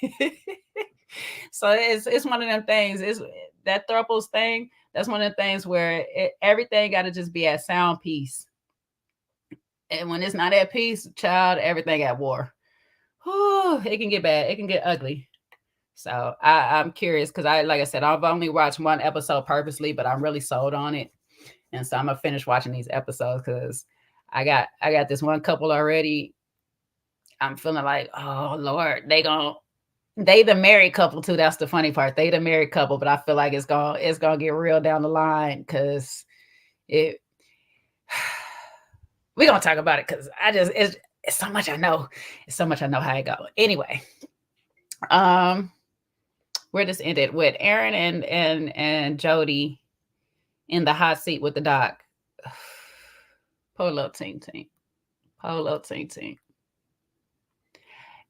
Speaker 2: So it's one of them things. It's that thruples thing. That's one of the things where everything got to just be at sound peace. And when it's not at peace, child, everything at war. Whew, it can get bad. It can get ugly. So I'm curious because like I said, I've only watched one episode purposely, but I'm really sold on it. And so I'm gonna finish watching these episodes because I got this one couple already. I'm feeling like, oh Lord, they the married couple too. That's the funny part. They the married couple, but I feel like it's gonna get real down the line because we're gonna talk about it because it's so much I know. It's so much I know how it go. Anyway, where this ended with Aaron and Jody in the hot seat with the doc. Polo team.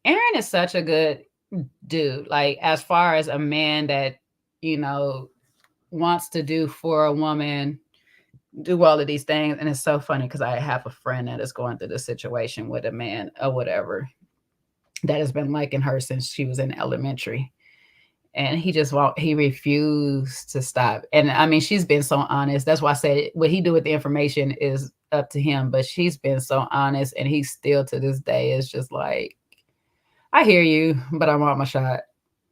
Speaker 2: Aaron is such a good dude. Like as far as a man that, you know, wants to do for a woman, do all of these things. And it's so funny because I have a friend that is going through this situation with a man or whatever that has been liking her since she was in elementary. And he refused to stop. And I mean, she's been so honest. That's why I said what he do with the information is up to him, but she's been so honest. And he still to this day is just like, I hear you, but I want my shot.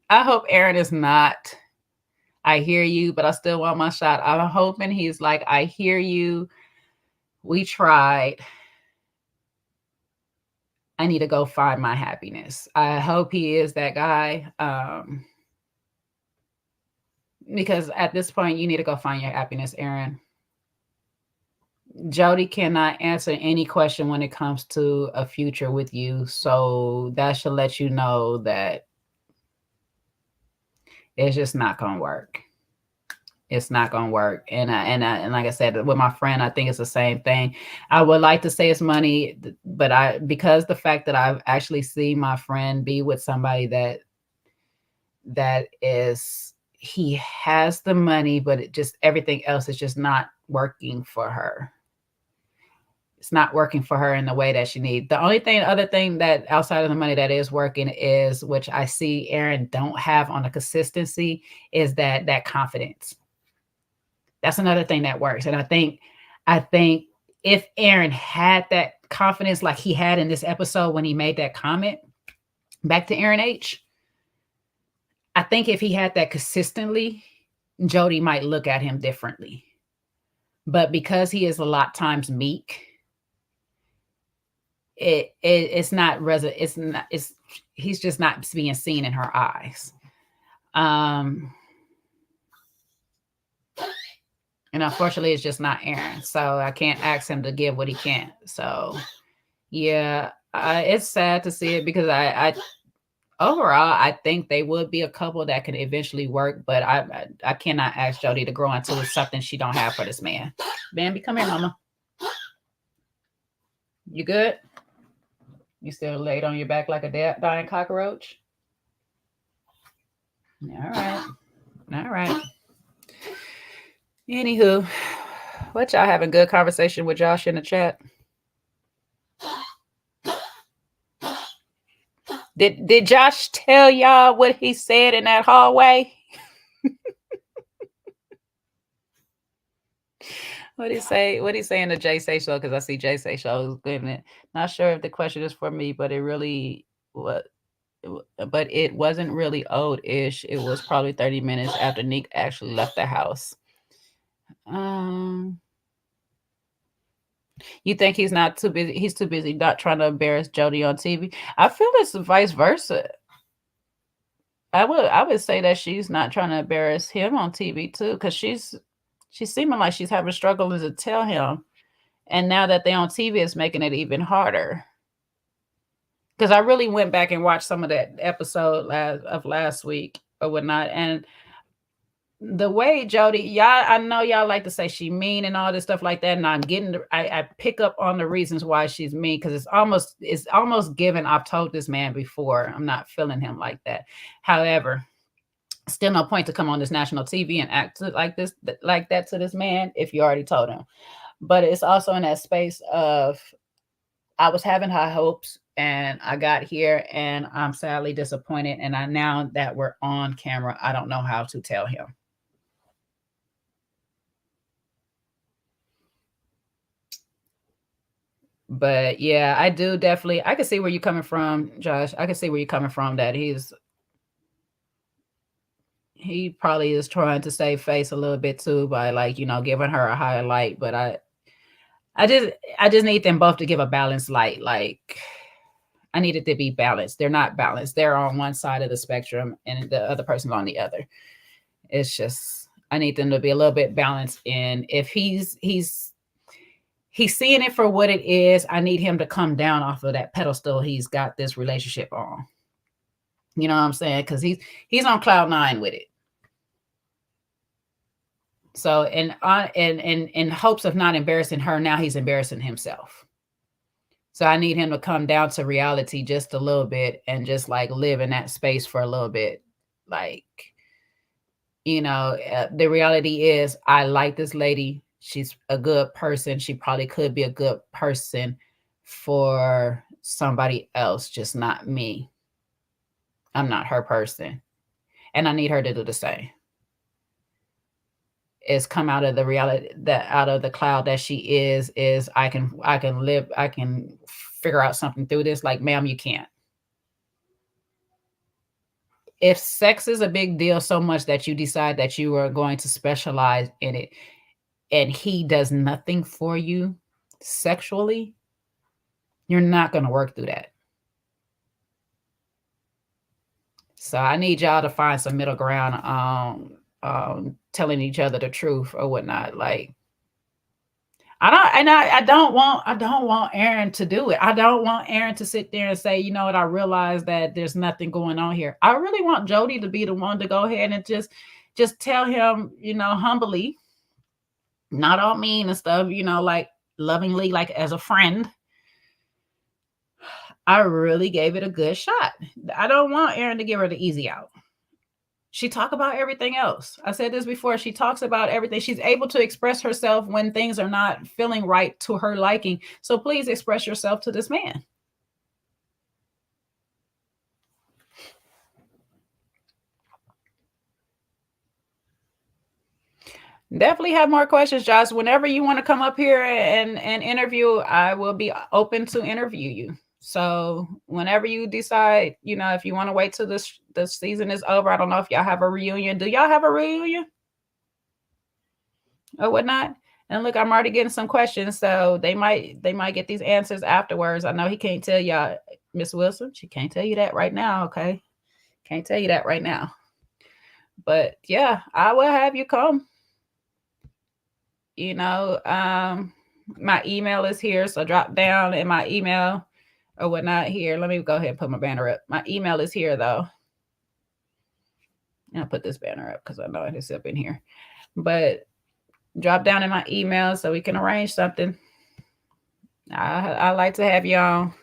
Speaker 2: I hope Aaron is not, I hear you, but I still want my shot. I'm hoping he's like, I hear you. We tried. I need to go find my happiness. I hope he is that guy. Because at this point, you need to go find your happiness, Aaron. Jody cannot answer any question when it comes to a future with you. So that should let you know that It's just not gonna work. It's not gonna work. And like I said, with my friend, I think it's the same thing. I would like to say it's money, but because the fact that I've actually seen my friend be with somebody that is, he has the money, but it just, everything else is just not working for her. It's not working for her in the way that she needs. The other thing that outside of the money that is working is, which I see Aaron don't have on a consistency, is that confidence. That's another thing that works. And I think if Aaron had that confidence like he had in this episode when he made that comment, back to Aaron H., I think if he had that consistently, Jody might look at him differently. But because he is a lot times meek, he's just not being seen in her eyes. And unfortunately, it's just not Aaron. So I can't ask him to give what he can't. So yeah, it's sad to see it, because I overall, I think they would be a couple that can eventually work, but I cannot ask Jody to grow into something she don't have for this man. Bambi, come here, mama. You good? You still laid on your back like a dying cockroach? All right. Anywho, what y'all having good conversation with Josh in the chat? Did Josh tell y'all what he said in that hallway? What he say in the Jay Say show? Because I see Jay Say show is good in it. Not sure if the question is for me, but it really was. But it wasn't really old-ish. It was probably 30 minutes after Nick actually left the house. You think he's not too busy? He's too busy not trying to embarrass Jody on TV. I feel it's vice versa. I would say that she's not trying to embarrass him on TV too, because she's seeming like she's having struggles to tell him, and now that they're on TV, it's making it even harder. Because I really went back and watched some of that episode of last week or whatnot, and the way Jody, y'all, I know y'all like to say she mean and all this stuff like that, and I pick up on the reasons why she's mean, because it's almost given. I've told this man before, I'm not feeling him like that. However, still no point to come on this national TV and act like that to this man if you already told him. But it's also in that space of, I was having high hopes and I got here and I'm sadly disappointed. And now that we're on camera, I don't know how to tell him. But yeah, I do definitely, I can see where you're coming from, Josh. I can see where you're coming from, that he probably is trying to save face a little bit too by, like, giving her a higher light. But I just need them both to give a balanced light. Like, I need it to be balanced. They're not balanced. They're on one side of the spectrum and the other person's on the other. It's just, I need them to be a little bit balanced. And if he's seeing it for what it is, I need him to come down off of that pedestal he's got this relationship on. You know what I'm saying? Because he's on cloud 9 with it. So, in hopes of not embarrassing her, now he's embarrassing himself. So I need him to come down to reality just a little bit and just like live in that space for a little bit. Like, the reality is, I like this lady. She's a good person. She probably could be a good person for somebody else, just not me. I'm not her person. And I need her to do the same. Is come out of the reality, that out of the cloud that she is I can live, I can figure out something through this. Like, ma'am, you can't. If sex is a big deal so much that you decide that you are going to specialize in it, and he does nothing for you sexually, you're not going to work through that. So I need y'all to find some middle ground on telling each other the truth or whatnot. Like, I don't want Aaron to do it. I don't want Aaron to sit there and say, you know what, I realize that there's nothing going on here. I really want Jody to be the one to go ahead and just tell him, you know, humbly, not all mean and stuff, you know, like lovingly, like as a friend. I really gave it a good shot. I don't want Aaron to give her the easy out. She talk about everything else. I said this before. She talks about everything. She's able to express herself when things are not feeling right to her liking. So please express yourself to this man. Definitely have more questions, Josh. Whenever you want to come up here and interview, I will be open to interview you. So whenever you decide, you know, if you want to wait till the season is over, I don't know if y'all have a reunion. Do y'all have a reunion or whatnot? And look, I'm already getting some questions, so they might get these answers afterwards. I know he can't tell y'all, Miss Wilson. She can't tell you that right now, okay? Can't tell you that right now. But yeah, I will have you come. You know, my email is here, so drop down in my email or whatnot here. Let me go ahead and put my banner up. My email is here, though. I'll put this banner up because I know it's up in here. But drop down in my email so we can arrange something. I like to have you on.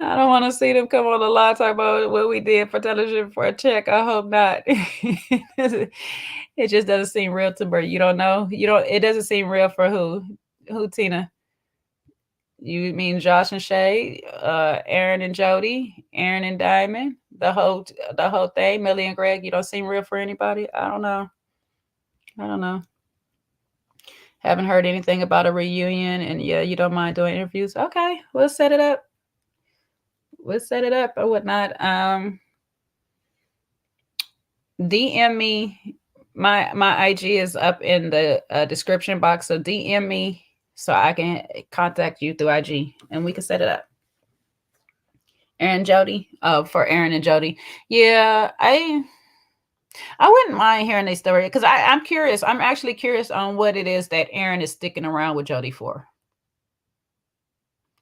Speaker 2: I don't want to see them come on the live talk about what we did for television for a check. I hope not. It just doesn't seem real to me. You don't know. It doesn't seem real for who? Who, Tina? You mean Josh and Shay, Aaron and Jody, Aaron and Dymond, the whole thing, Millie and Greg. You don't seem real for anybody. I don't know. Haven't heard anything about a reunion, and yeah, you don't mind doing interviews. Okay, we'll set it up. Or whatnot. DM me. My IG is up in the description box, so DM me so I can contact you through IG and we can set it up. Aaron, Jody, for Aaron and Jody. Yeah, I wouldn't mind hearing their story because I'm curious. I'm actually curious on what it is that Aaron is sticking around with Jody for.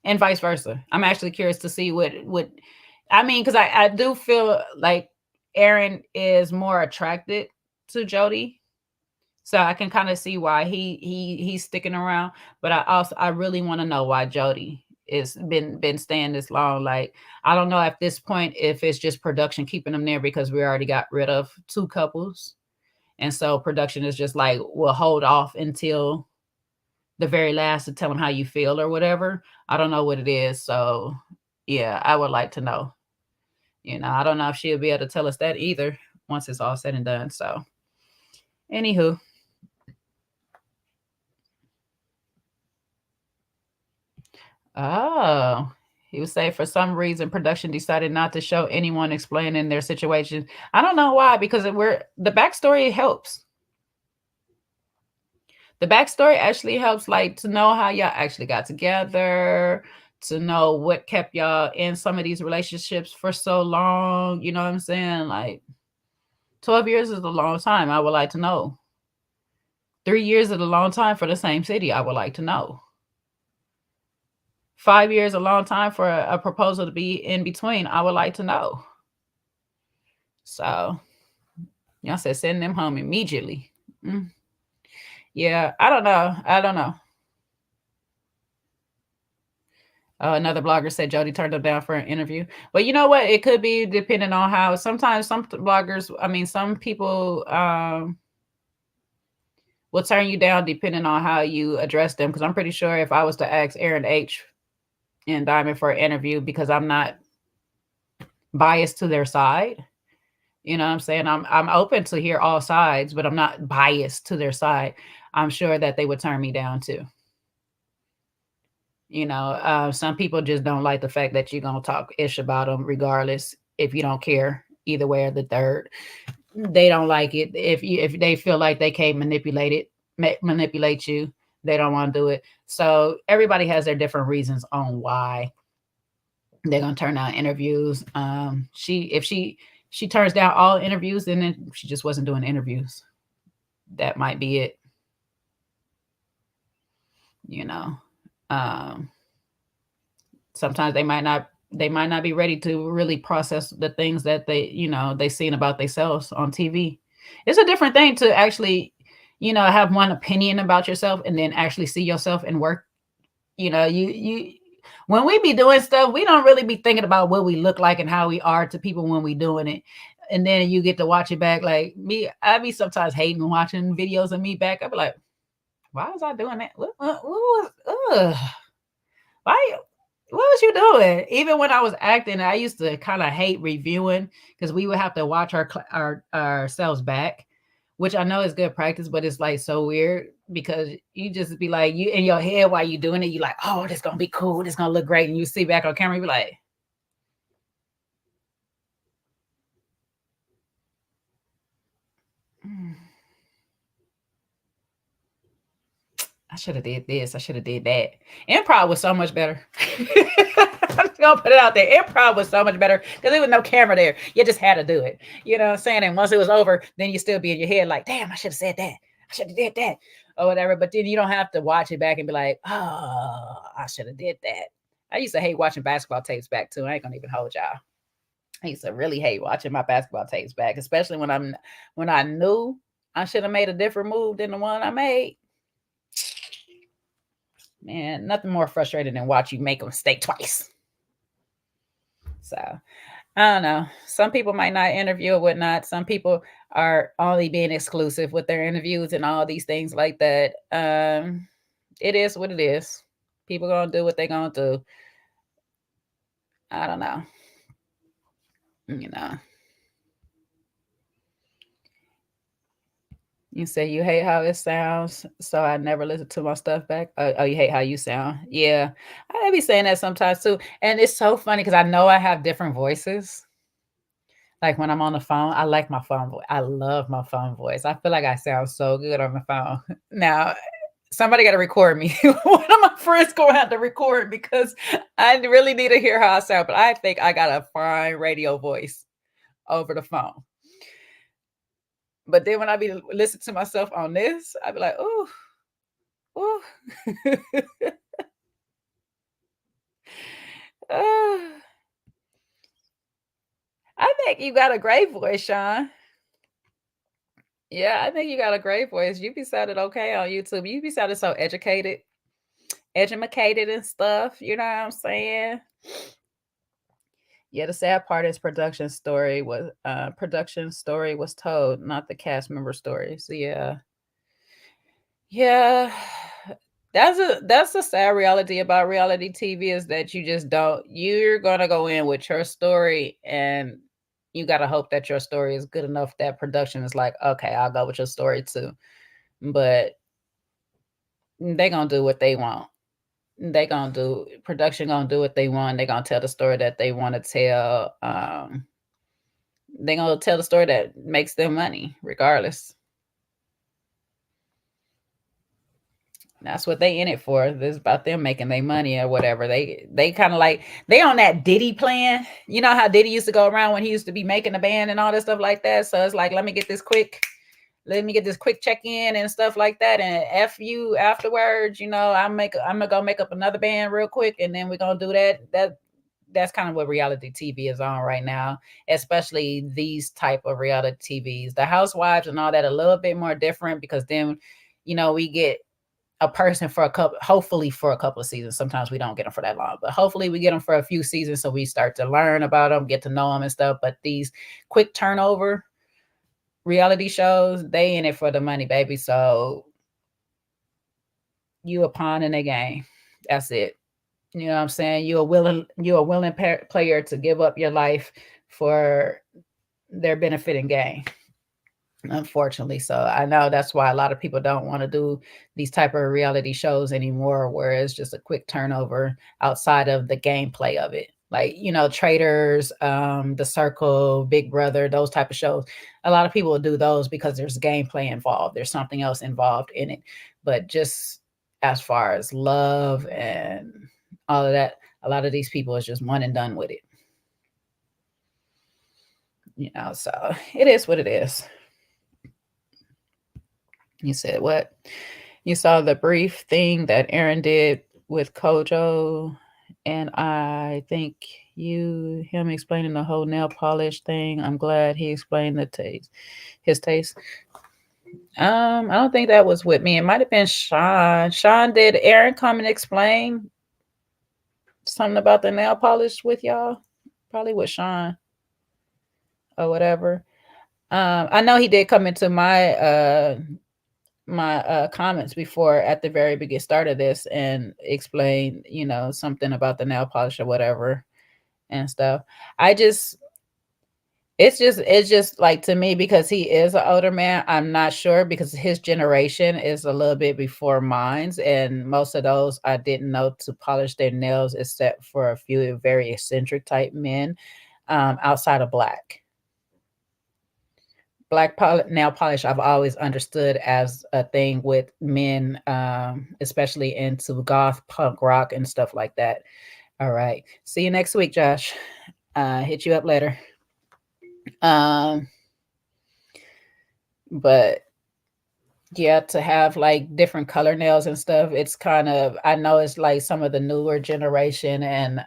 Speaker 2: And vice versa. I'm actually curious to see what I mean, because I do feel like Aaron is more attracted to Jody. So I can kind of see why he's sticking around. But I really want to know why Jody is been staying this long. Like, I don't know at this point if it's just production keeping them there because we already got rid of 2 couples. And so production is just like, we'll hold off until the very last to tell them how you feel or whatever. I don't know what it is. So yeah, I would like to know. You know, I don't know if she'll be able to tell us that either once it's all said and done. So anywho. Oh, he would say for some reason production decided not to show anyone explaining their situation. I don't know why, because the backstory helps. The backstory actually helps, like, to know how y'all actually got together, to know what kept y'all in some of these relationships for so long. You know what I'm saying? Like, 12 years is a long time. I would like to know. 3 years is a long time for the same city. I would like to know. 5 years, a long time for a proposal to be in between. I would like to know. So, y'all said send them home immediately. Yeah, I don't know. Another blogger said Jody turned him down for an interview. But you know what? It could be depending on how. Sometimes some bloggers, some people will turn you down depending on how you address them. Because I'm pretty sure if I was to ask Aaron H. and Dymond for an interview, because I'm not biased to their side, you know what I'm saying? I'm open to hear all sides, but I'm not biased to their side. I'm sure that they would turn me down too. You know, some people just don't like the fact that you're going to talk ish about them regardless if you don't care either way or the third. They don't like it. If they feel like they can't manipulate you, they don't want to do it. So everybody has their different reasons on why they're gonna turn down interviews. If she turns down all interviews, then she just wasn't doing interviews. That might be it. Sometimes they might not be ready to really process the things that they seen about themselves on TV. It's a different thing to actually, have one opinion about yourself and then actually see yourself in work. You when we be doing stuff, we don't really be thinking about what we look like and how we are to people when we doing it. And then you get to watch it back. Like me, I be sometimes hating watching videos of me back. I be like, why was I doing that? Why? What was you doing? Even when I was acting, I used to kind of hate reviewing because we would have to watch ourselves back, which I know is good practice, but it's like so weird because you just be like, you in your head while you doing it, you like, oh, this gonna be cool, this gonna look great, and you see back on camera, you be like, I should have did this. I should have did that. Improv was so much better. I'm just gonna put it out there. Improv was so much better because there was no camera there. You just had to do it. You know what I'm saying? And once it was over, then you still be in your head like, damn, I should have said that. I should have did that or whatever. But then you don't have to watch it back and be like, oh, I should have did that. I used to hate watching basketball tapes back too. I ain't gonna even hold y'all. I used to really hate watching my basketball tapes back, especially when I knew I should have made a different move than the one I made. Man, nothing more frustrating than watch you make a mistake twice. So, I don't know. Some people might not interview or whatnot. Some people are only being exclusive with their interviews and all these things like that. It is what it is. People gonna do what they gonna do. I don't know. You say you hate how it sounds, so I never listen to my stuff back. Oh, you hate how you sound. Yeah, I be saying that sometimes too. And it's so funny because I know I have different voices. Like when I'm on the phone, I like my phone voice. I love my phone voice. I feel like I sound so good on the phone. Now, somebody got to record me. One of my friends going to have to record because I really need to hear how I sound. But I think I got a fine radio voice over the phone. But then when I be listening to myself on this, I be like, ooh. I think you got a great voice, Sean. Yeah, I think you got a great voice. You be sounding okay on YouTube. You be sounding so educated and stuff. You know what I'm saying? Yeah, the sad part is production story was told, not the cast member story. So yeah. That's a sad reality about reality TV is that you're gonna go in with your story and you gotta hope that your story is good enough that production is like, okay, I'll go with your story too. But they gonna do what they want. Production gonna do what they want. They're gonna tell the story that they want to tell. They're gonna tell the story that makes them money, regardless. That's what they in it for. This is about them making their money or whatever. They kind of like they on that Diddy plan. You know how Diddy used to go around when he used to be making a band and all that stuff like that. So it's like, let me get this quick check-in and stuff like that, and F you afterwards. I'm gonna go make up another band real quick, and then we're gonna do that. That's kind of what reality TV is on right now, especially these type of reality TVs. The Housewives and all that a little bit more different because then, we get a person hopefully for a couple of seasons. Sometimes we don't get them for that long, but hopefully we get them for a few seasons so we start to learn about them, get to know them and stuff. But these quick turnover reality shows, they in it for the money, baby. So you a pawn in the game. That's it. You know what I'm saying? You're a willing player to give up your life for their benefit and gain. Unfortunately. So I know that's why a lot of people don't want to do these type of reality shows anymore, where it's just a quick turnover outside of the gameplay of it. Like, Traitors, The Circle, Big Brother, those type of shows. A lot of people do those because there's gameplay involved. There's something else involved in it. But just as far as love and all of that. A lot of these people is just one and done with it. You know, so it is what it is. You said what? You saw the brief thing that Aaron did with Kojo, and I think him explaining the whole nail polish thing. I'm glad he explained his taste. I don't think that was with me. It might have been Sean. Sean, did Aaron come and explain something about the nail polish with y'all? Probably with Sean or whatever. I know he did come into my comments before at the very beginning start of this and explain, something about the nail polish or whatever and stuff. It's just like, to me, because he is an older man, I'm not sure, because his generation is a little bit before mine's, and most of those I didn't know to polish their nails except for a few very eccentric type men outside of black. Black nail polish I've always understood as a thing with men, especially into goth, punk rock, and stuff like that. All right. See you next week, Josh. Hit you up later. But yeah, to have like different color nails and stuff, it's kind of, I know it's like some of the newer generation and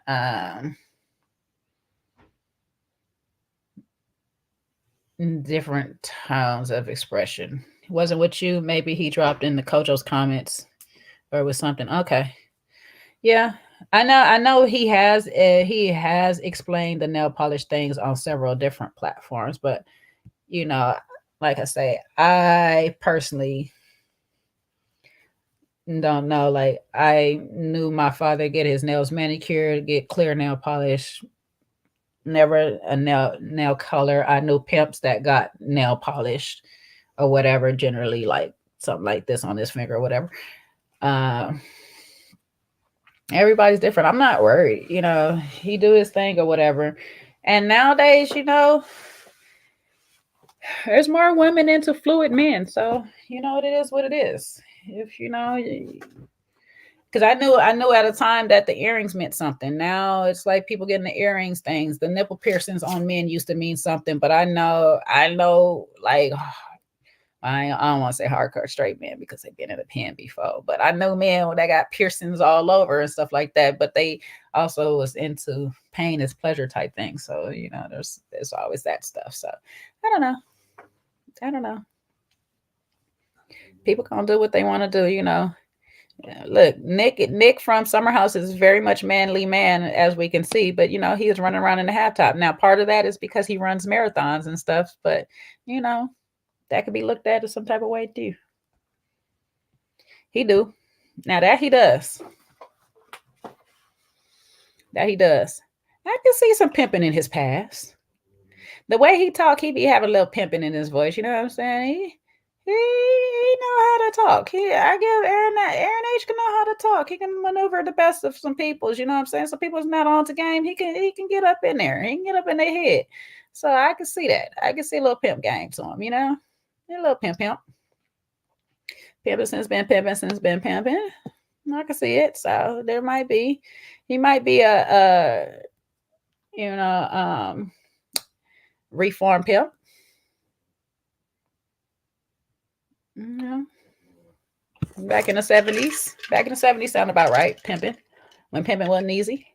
Speaker 2: different tones of expression. It wasn't with you. Maybe he dropped in the Kojo's comments or with something. Okay. Yeah. I know he has explained the nail polish things on several different platforms, but like I say, I personally don't know. Like, I knew my father get his nails manicured, get clear nail polish, never a nail color. I knew pimps that got nail polished or whatever, generally like something like this on this finger or whatever. Everybody's different. I'm not worried. He do his thing or whatever. And nowadays, there's more women into fluid men. So, it is what it is. If because I knew at a time that the earrings meant something. Now it's like people getting the earrings things. The nipple piercings on men used to mean something, but I know like, I don't want to say hardcore straight men because they've been in a pen before, but I know men that got piercings all over and stuff like that, but they also was into pain is pleasure type thing. So, there's always that stuff. So I don't know. People gonna do what they want to do, Look, Nick from Summer House is very much manly man, as we can see, but he is running around in the half top. Now, part of that is because he runs marathons and stuff, but that could be looked at as some type of way too. He do. Now that he does. I can see some pimping in his past. The way he talk, he be having a little pimping in his voice. You know what I'm saying? He know how to talk. I give Aaron that. Aaron H can know how to talk. He can maneuver the best of some people's. You know what I'm saying? Some people's not on the game. He can get up in there. He can get up in their head. So I can see that. I can see a little pimp game to him. A little pimp. Pimping since been pimping. I can see it. So he might be a reform pimp. Back in the 70s sound about right. Pimping, when pimping wasn't easy.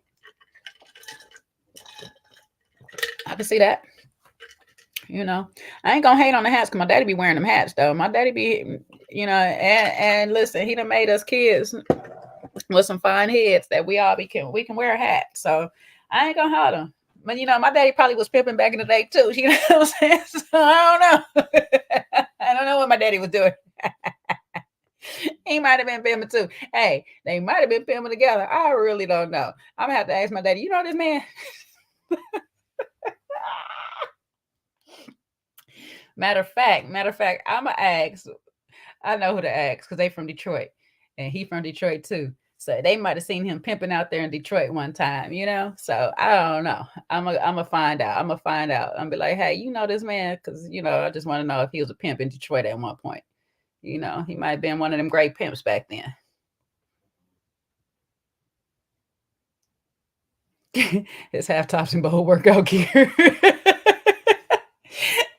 Speaker 2: I can see that. I ain't gonna hate on the hats because my daddy be wearing them hats though. My daddy be, and listen, he done made us kids with some fine heads that we can wear a hat. So I ain't gonna hold him. But my daddy probably was pimping back in the day too. You know what I'm saying? So I don't know. I don't know what my daddy was doing. He might have been pimping too. Hey, they might have been pimping together. I really don't know. I'm gonna have to ask my daddy. You know this man? Matter of fact, I'm gonna ask. I know who to ask because they from Detroit, and he from Detroit too. So they might have seen him pimping out there in Detroit one time, So I don't know. I'm gonna find out. I'm gonna be like, hey, you know this man? Because I just want to know if he was a pimp in Detroit at one point. He might have been one of them great pimps back then. His half tops and bold workout gear.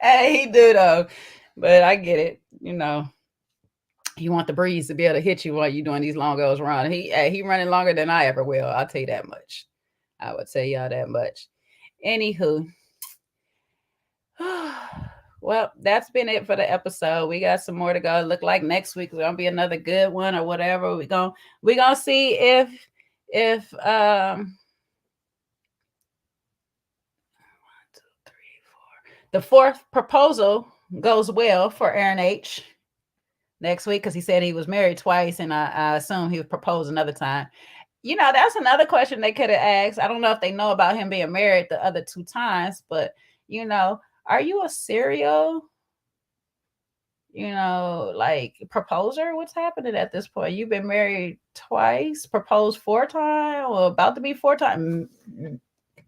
Speaker 2: Hey, he do though, but I get it. You know, you want the breeze to be able to hit you while you're doing these long goes run. He running longer than I ever will. I'll tell you that much. I would tell y'all that much. Anywho, well, that's been it for the episode. We got some more to go. Look like next week is gonna be another good one or whatever. We gonna see if 1, 2, 3, 4. The 4th proposal goes well for Aaron H. next week, because he said he was married twice, and I assume he would propose another time. You know, that's another question they could have asked. I don't know if they know about him being married the other 2 times, but you know, are you a serial, like proposer? What's happening at this point? You've been married twice, proposed 4 times, or about to be 4 times.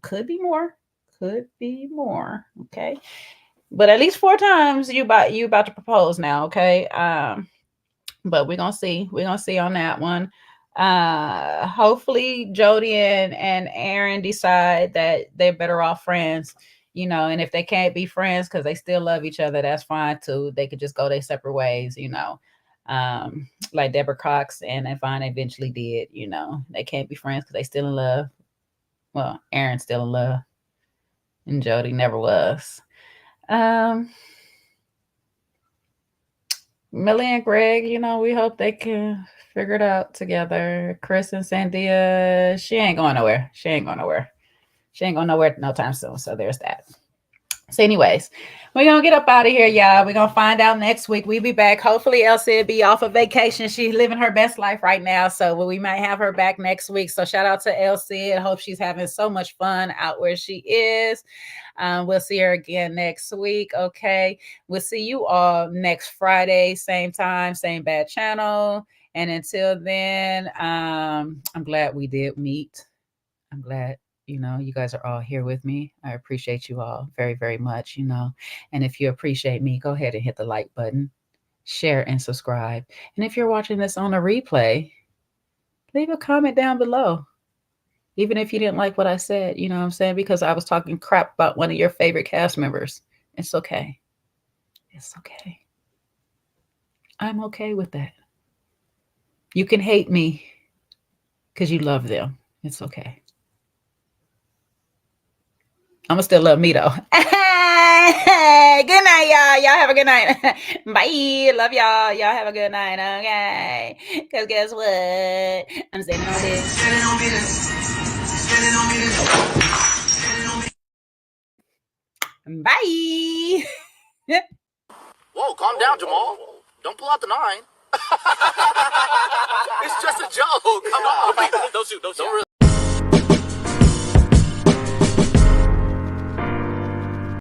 Speaker 2: Could be more. Okay, but at least 4 times you about to propose now. Okay, but we're gonna see on that one. Hopefully Jody and Aaron decide that they're better off friends, and if they can't be friends because they still love each other, that's fine too. They could just go their separate ways, like Deborah Cox and Vaughn eventually did. They can't be friends because they still in love. Well, Aaron's still in love and Jody never was. Millie and Greg, we hope they can figure it out together. Chris and Sandia, she ain't going nowhere. She ain't going nowhere no time soon. So there's that. So anyways, we're going to get up out of here, y'all. We're going to find out next week. We'll be back. Hopefully Elsie will be off of vacation. She's living her best life right now. So we might have her back next week. So shout out to Elsie. I hope she's having so much fun out where she is. We'll see her again next week. Okay. We'll see you all next Friday, same time, same bad channel. And until then, I'm glad we did meet. I'm glad, you guys are all here with me. I appreciate you all very, very much, and if you appreciate me, go ahead and hit the like button, share and subscribe. And if you're watching this on a replay, leave a comment down below. Even if you didn't like what I said, you know what I'm saying? Because I was talking crap about one of your favorite cast members. It's okay. It's okay. I'm okay with that. You can hate me because you love them. It's okay. I'm going to still love me, though. Good night, y'all. Y'all have a good night. Bye. Love y'all. Y'all have a good night, okay? Because guess what? I'm standing on this. Bye.
Speaker 10: Whoa, calm down, Jamal. Don't pull out the 9. It's just a joke. Come on. Don't shoot.